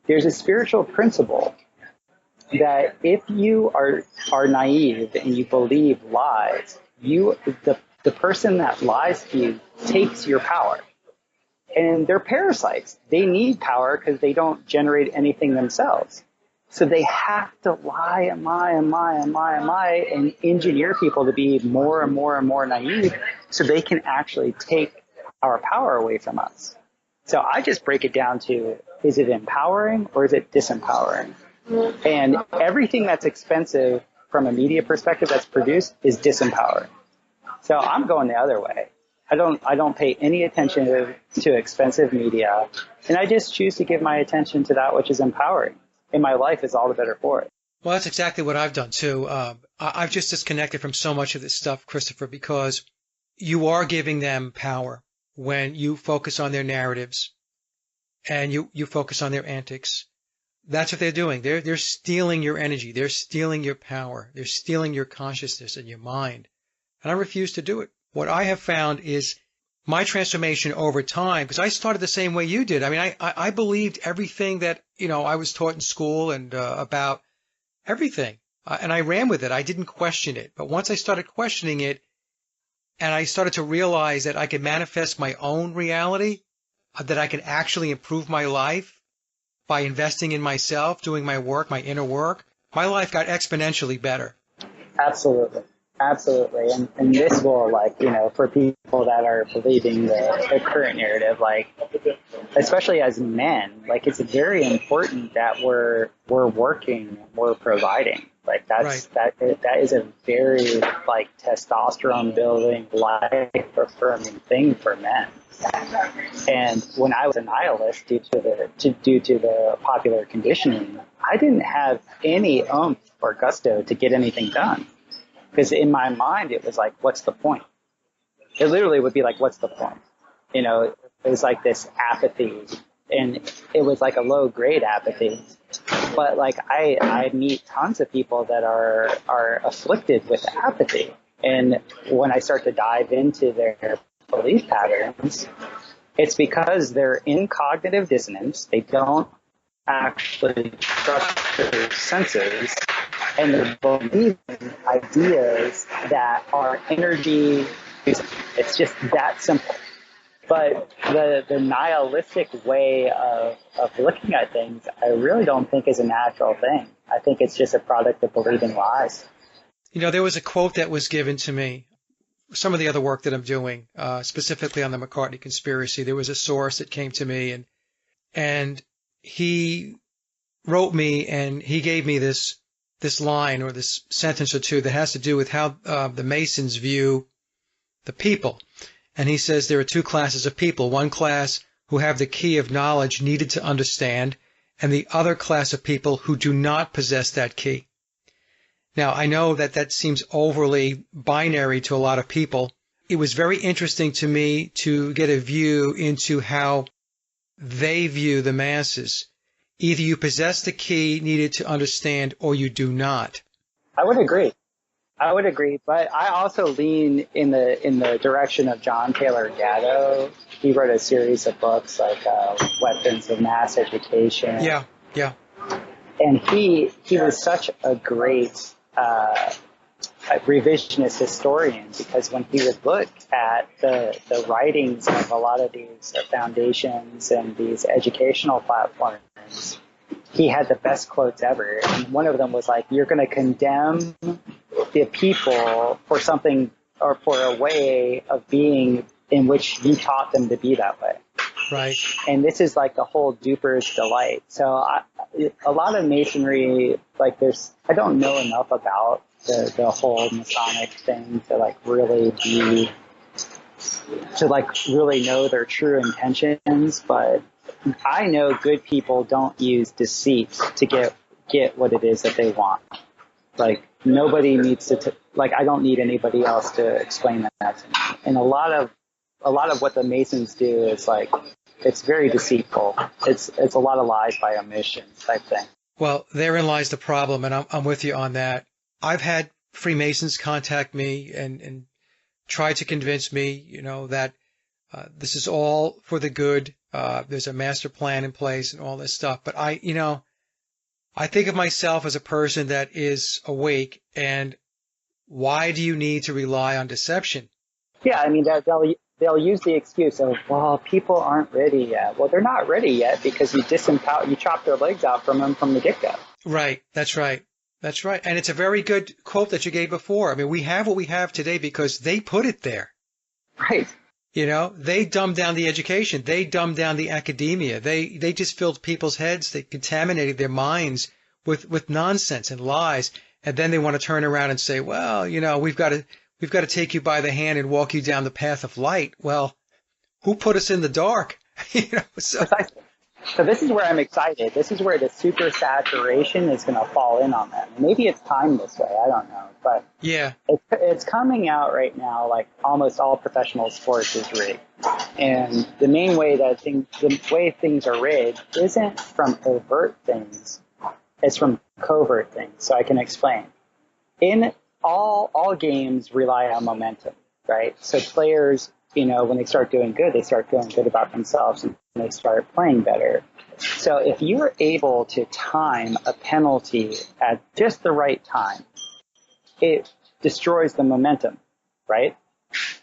There's a spiritual principle that if you are naive and you believe lies, the person that lies to you takes your power. And they're parasites. They need power because they don't generate anything themselves. So they have to lie and lie and lie and lie and lie and engineer people to be more and more and more naive so they can actually take our power away from us. So I just break it down to, is it empowering or is it disempowering? And everything that's expensive from a media perspective that's produced is disempowering. So I'm going the other way. I don't pay any attention to expensive media, and I just choose to give my attention to that which is empowering. And my life is all the better for it. Well, that's exactly what I've done too. I've just disconnected from so much of this stuff, Christopher, because you are giving them power when you focus on their narratives and you focus on their antics. That's what they're doing. They're stealing your energy. They're stealing your power. They're stealing your consciousness and your mind. And I refuse to do it. What I have found is my transformation over time, because I started the same way you did. I mean, I believed everything that, I was taught in school and about everything. And I ran with it. I didn't question it. But once I started questioning it and I started to realize that I could manifest my own reality, that I could actually improve my life by investing in myself, doing my work, my inner work, my life got exponentially better. Absolutely. Absolutely. And this will, for people that are believing the current narrative, especially as men, it's very important that we're working, we're providing. Right. That is a very, testosterone building, life affirming thing for men. And when I was a nihilist due to the popular conditioning, I didn't have any oomph or gusto to get anything done. Because in my mind, it was what's the point? It literally would be what's the point? It was this apathy, and it was a low grade apathy. But I meet tons of people that are afflicted with apathy. And when I start to dive into their belief patterns, it's because they're in cognitive dissonance. They don't actually trust their senses. And they're believing ideas that are energy. It's just that simple. But the nihilistic way of looking at things, I really don't think is a natural thing. I think it's just a product of believing lies. There was a quote that was given to me. Some of the other work that I'm doing, specifically on the McCartney conspiracy, there was a source that came to me, and he wrote me, and he gave me this line or this sentence or two that has to do with how the Masons view the people. And he says there are two classes of people, one class who have the key of knowledge needed to understand, and the other class of people who do not possess that key. Now, I know that seems overly binary to a lot of people. It was very interesting to me to get a view into how they view the masses. Either you possess the key needed to understand or you do not. I would agree. I would agree, but I also lean in the direction of John Taylor Gatto. He wrote a series of books like Weapons of Mass Education. Yeah, yeah. And he was such a great revisionist historian, because when he would look at the writings of a lot of these foundations and these educational platforms, he had the best quotes ever. And one of them was like, "You're going to condemn the people for something or for a way of being in which you taught them to be that way." Right. And this is like the whole duper's delight. So a lot of Masonry, like I don't know enough about the whole Masonic thing to really know their true intentions. But I know good people don't use deceit to get what it is that they want. Like nobody needs to, I don't need anybody else to explain that to me. And a lot of what the Masons do is like, it's very deceitful. It's a lot of lies by omission type thing. Well, therein lies the problem, and I'm with you on that. I've had Freemasons contact me and try to convince me, that this is all for the good. There's a master plan in place and all this stuff. But I think of myself as a person that is awake, and why do you need to rely on deception? Yeah, I mean, they'll use the excuse of, well, people aren't ready yet. Well, they're not ready yet because you chop their legs out from them from the get-go. Right. That's right. That's right. And it's a very good quote that you gave before. I mean, we have what we have today because they put it there. Right. They dumbed down the education. They dumbed down the academia. They just filled people's heads. They contaminated their minds with nonsense and lies. And then they want to turn around and say, well, we've got to take you by the hand and walk you down the path of light. Well, who put us in the dark? Precisely. So this is where I'm excited. This is where the super saturation is going to fall in on them. Maybe it's timed this way. I don't know. But yeah, it's coming out right now. Like almost all professional sports is rigged. And the main way the way things are rigged isn't from overt things. It's from covert things. So I can explain. In all games rely on momentum, right? So players, when they start doing good, they start feeling good about themselves and they start playing better. So if you're able to time a penalty at just the right time, it destroys the momentum, right?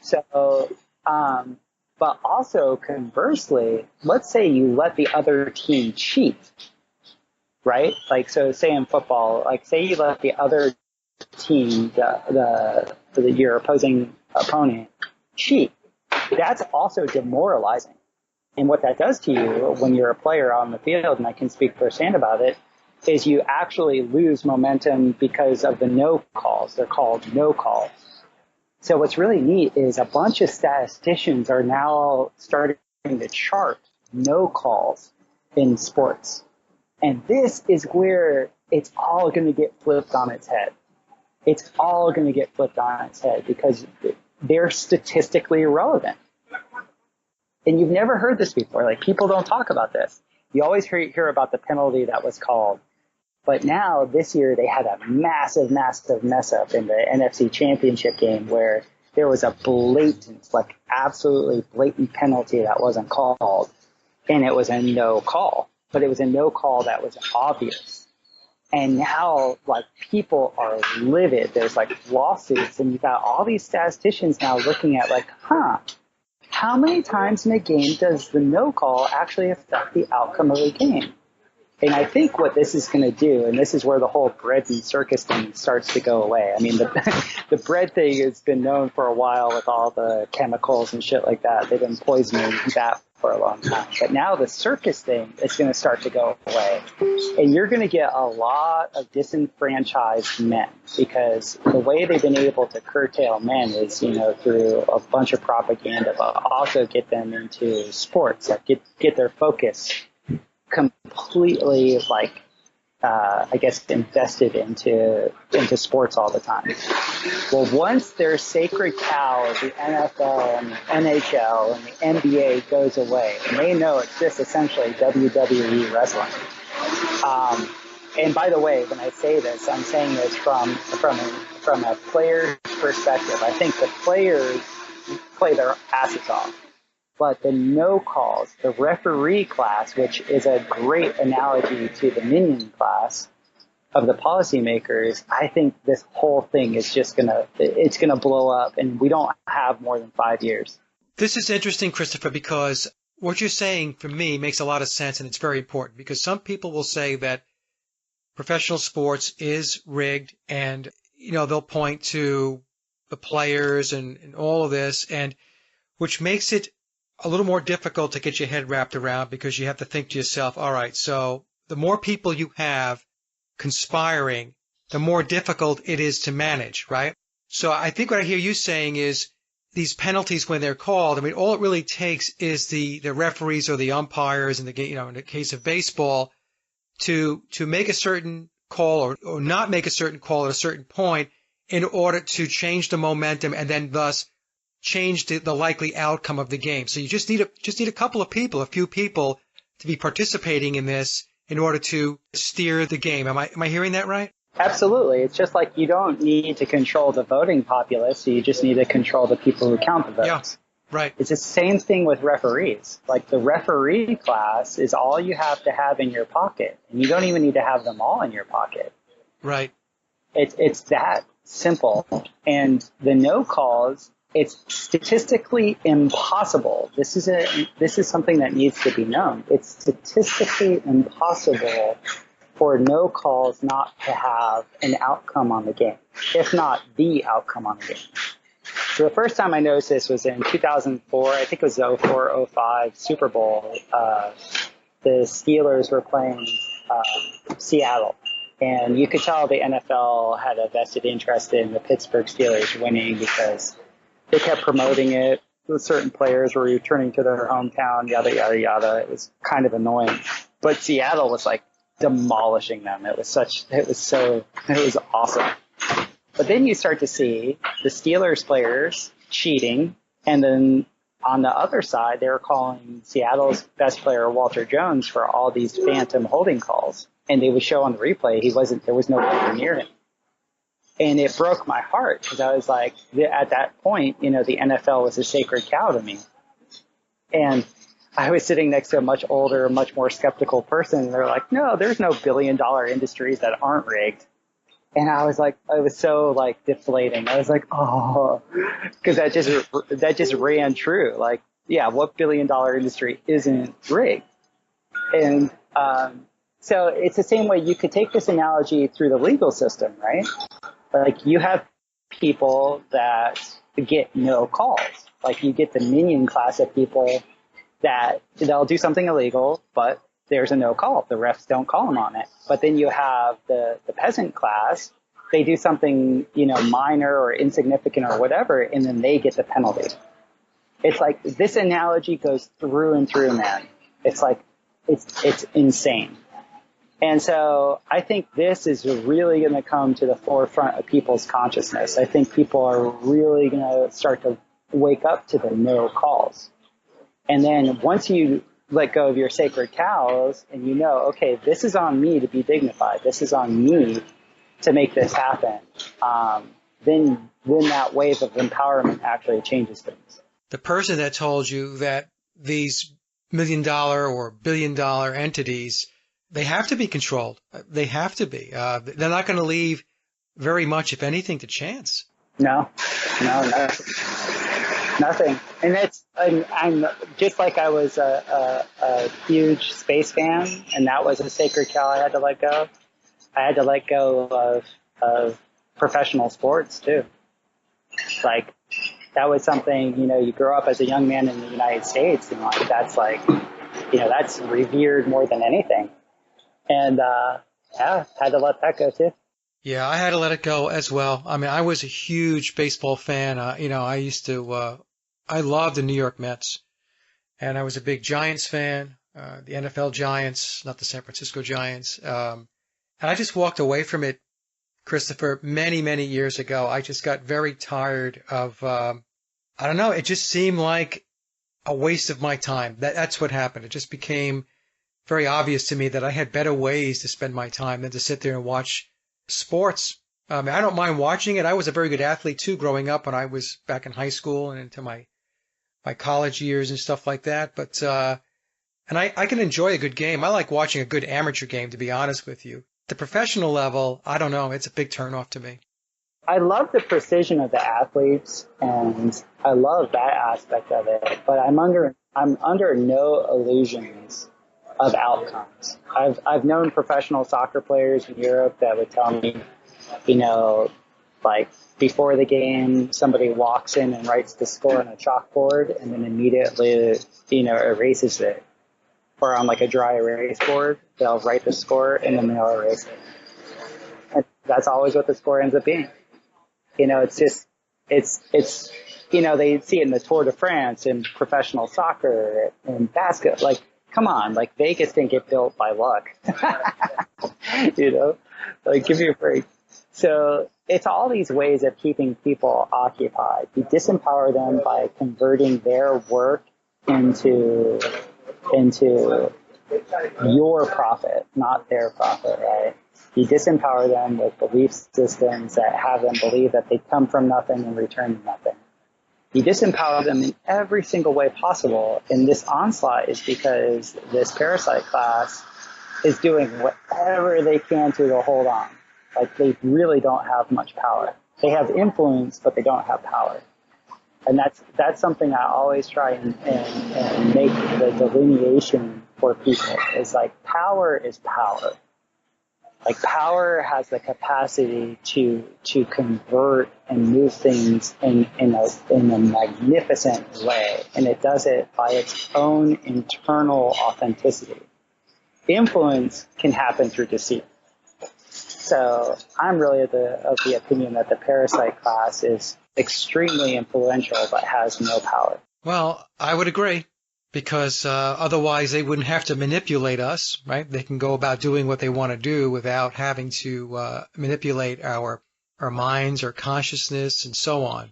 So, but also conversely, let's say you let the other team cheat, right? Like, so say in football, like say you let the other team, your opposing opponent cheat. That's also demoralizing. And what that does to you when you're a player on the field, and I can speak firsthand about it, is you actually lose momentum because of the no calls. They're called no calls. So what's really neat is a bunch of statisticians are now starting to chart no calls in sports. And this is where it's all going to get flipped on its head. It's all going to get flipped on its head because they're statistically irrelevant. And you've never heard this before. Like, people don't talk about this. You always hear about the penalty that was called. But now, this year, they had a massive, massive mess up in the NFC Championship game where there was a blatant, like absolutely blatant penalty that wasn't called. And it was a no call. But it was a no call that was obvious. And now, like, people are livid. There's, like, lawsuits. And you've got all these statisticians now looking at, like, how many times in a game does the no call actually affect the outcome of a game? And I think what this is going to do, and this is where the whole bread and circus thing starts to go away. I mean, the bread thing has been known for a while with all the chemicals and shit like that. They've been poisoning that for a long time. But now the circus thing is going to start to go away. And you're going to get a lot of disenfranchised men because the way they've been able to curtail men is, through a bunch of propaganda, but also get them into sports, like get their focus completely, invested into sports all the time. Well, once their sacred cow, the NFL and the NHL and the NBA goes away, and they know it's just essentially WWE wrestling. And by the way, when I say this, I'm saying this from from a player's perspective, I think the players play their asses off. But the no calls, the referee class, which is a great analogy to the minion class of the policymakers, I think this whole thing is just it's gonna blow up, and we don't have more than 5 years. This is interesting, Christopher, because what you're saying for me makes a lot of sense, and it's very important because some people will say that professional sports is rigged, and they'll point to the players and all of this, and which makes it a little more difficult to get your head wrapped around because you have to think to yourself, all right, so the more people you have conspiring, the more difficult it is to manage, right? So I think what I hear you saying is these penalties when they're called, I mean, all it really takes is the referees or the umpires in the in the case of baseball to make a certain call or not make a certain call at a certain point in order to change the momentum and then thus change the likely outcome of the game. So you just need a couple of people, a few people to be participating in this in order to steer the game. Am I hearing that right? Absolutely. It's just like you don't need to control the voting populace, so you just need to control the people who count the votes. Yeah, right. It's the same thing with referees. Like the referee class is all you have to have in your pocket, and you don't even need to have them all in your pocket. Right. It's that simple. And the no calls, it's statistically impossible. This is something that needs to be known. It's statistically impossible for no calls not to have an outcome on the game, if not the outcome on the game. So the first time I noticed this was in 2004. I think it was 04-05 Super Bowl. The Steelers were playing Seattle. And you could tell the NFL had a vested interest in the Pittsburgh Steelers winning because they kept promoting it. Certain players were returning to their hometown, yada, yada, yada. It was kind of annoying. But Seattle was like demolishing them. It was awesome. But then you start to see the Steelers players cheating. And then on the other side, they were calling Seattle's best player, Walter Jones, for all these phantom holding calls. And they would show on the replay, there was no player near him. And it broke my heart because I was like, at that point, the NFL was a sacred cow to me. And I was sitting next to a much older, much more skeptical person. And they're like, no, there's no billion-dollar industries that aren't rigged. And I was like, it was so like deflating. I was like, oh, because that just ran true. Like, yeah, what billion-dollar industry isn't rigged? And, so it's the same way you could take this analogy through the legal system, right? Like you have people that get no calls. Like you get the minion class of people that they'll do something illegal, but there's a no call. The refs don't call them on it. But then you have the peasant class. They do something, minor or insignificant or whatever, and then they get the penalty. It's like this analogy goes through and through, man. It's like it's insane. And so I think this is really going to come to the forefront of people's consciousness. I think people are really going to start to wake up to the no calls. And then once you let go of your sacred cows and okay, this is on me to be dignified. This is on me to make this happen. Then that wave of empowerment actually changes things. The person that told you that these $1 million or $1 billion entities, they have to be controlled. They have to be. They're not going to leave very much, if anything, to chance. No, nothing. And I'm just like I was a huge space fan, and that was a sacred cow I had to let go. I had to let go of professional sports too. Like that was something, you grow up as a young man in the United States, and that's that's revered more than anything. And, had to let that go too. Yeah, I had to let it go as well. I mean, I was a huge baseball fan. I used to, I loved the New York Mets, and I was a big Giants fan, the NFL Giants, not the San Francisco Giants. And I just walked away from it, Christopher, many, many years ago. I just got very tired of, I don't know, it just seemed like a waste of my time. That's what happened. It just became very obvious to me that I had better ways to spend my time than to sit there and watch sports I don't mind watching it. I was a very good athlete too growing up when I was back in high school and into my college years and stuff like that. But and I can enjoy a good game. I like watching a good amateur game, to be honest with you. The professional level, I don't know. It's a big turnoff to me. I love the precision of the athletes, and I love that aspect of it. But I'm under no illusions of outcomes. I've known professional soccer players in Europe that would tell me, like before the game, somebody walks in and writes the score on a chalkboard and then immediately, erases it. Or on like a dry erase board, they'll write the score and then they'll erase it. And that's always what the score ends up being. It's just, it's, they see it in the Tour de France and professional soccer and basketball. Like, come on, like Vegas didn't get built by luck. Like give me a break. So it's all these ways of keeping people occupied. You disempower them by converting their work into your profit, not their profit, right? You disempower them with belief systems that have them believe that they come from nothing and return to nothing. You disempower them in every single way possible. And this onslaught is because this parasite class is doing whatever they can to hold on. Like they really don't have much power. They have influence, but they don't have power. And that's something I always try and make the delineation for people. Is like power is power. Like power has the capacity to convert and move things in a magnificent way, and it does it by its own internal authenticity. Influence can happen through deceit. So I'm really of the opinion that the parasite class is extremely influential but has no power. Well, I would agree, because otherwise they wouldn't have to manipulate us, right? They can go about doing what they want to do without having to manipulate our minds, our consciousness, and so on.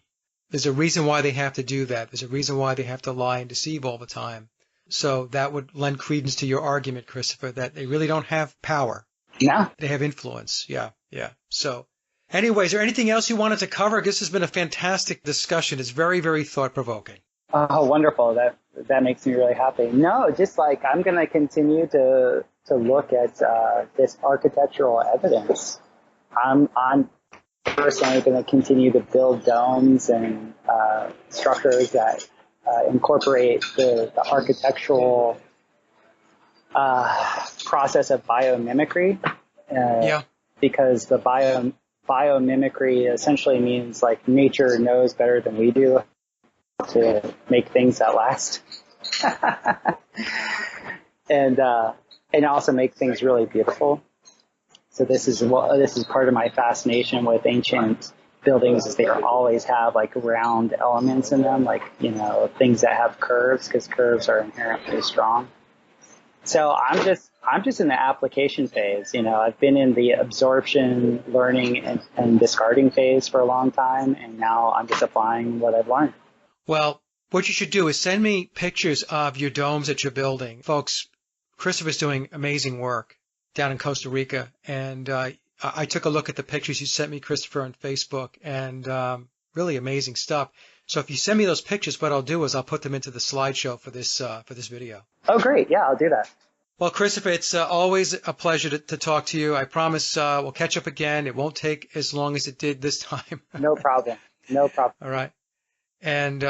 There's a reason why they have to do that. There's a reason why they have to lie and deceive all the time. So that would lend credence to your argument, Christopher, that they really don't have power. No. They have influence. Yeah. So anyway, is there anything else you wanted to cover? This has been a fantastic discussion. It's very, very thought-provoking. Oh, wonderful. That makes me really happy. No, just like I'm going to continue to look at this architectural evidence. I'm personally going to continue to build domes and structures that incorporate the architectural process of biomimicry. Because the biomimicry essentially means like nature knows better than we do to make things that last. and also make things really beautiful. So this is part of my fascination with ancient buildings, is they always have like round elements in them, like, things that have curves, because curves are inherently strong. So I'm just in the application phase. I've been in the absorption, learning, and discarding phase for a long time, and now I'm just applying what I've learned. Well, what you should do is send me pictures of your domes that you're building. Folks, Christopher's doing amazing work down in Costa Rica, and I took a look at the pictures you sent me, Christopher, on Facebook, and really amazing stuff. So if you send me those pictures, what I'll do is I'll put them into the slideshow for this video. Oh, great. Yeah, I'll do that. Well, Christopher, it's always a pleasure to talk to you. I promise we'll catch up again. It won't take as long as it did this time. No problem. No problem. All right. And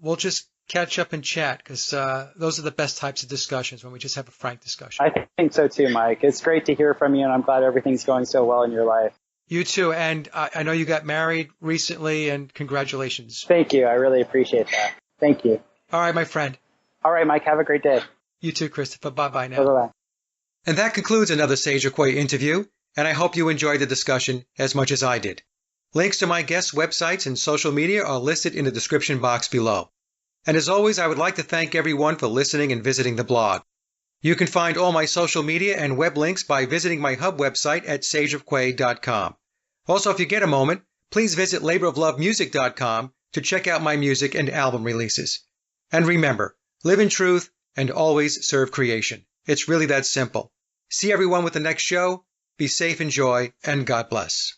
we'll just catch up and chat, because those are the best types of discussions, when we just have a frank discussion. I think so too, Mike. It's great to hear from you, and I'm glad everything's going so well in your life. You too. And I know you got married recently, and congratulations. Thank you. I really appreciate that. Thank you. All right, my friend. All right, Mike. Have a great day. You too, Christopher. Bye-bye now. Bye-bye. And that concludes another Sage or Quay interview, and I hope you enjoyed the discussion as much as I did. Links to my guests' websites and social media are listed in the description box below. And as always, I would like to thank everyone for listening and visiting the blog. You can find all my social media and web links by visiting my hub website at sageofquay.com. Also, if you get a moment, please visit laboroflovemusic.com to check out my music and album releases. And remember, live in truth and always serve creation. It's really that simple. See everyone with the next show. Be safe, enjoy, and God bless.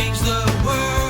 change the world.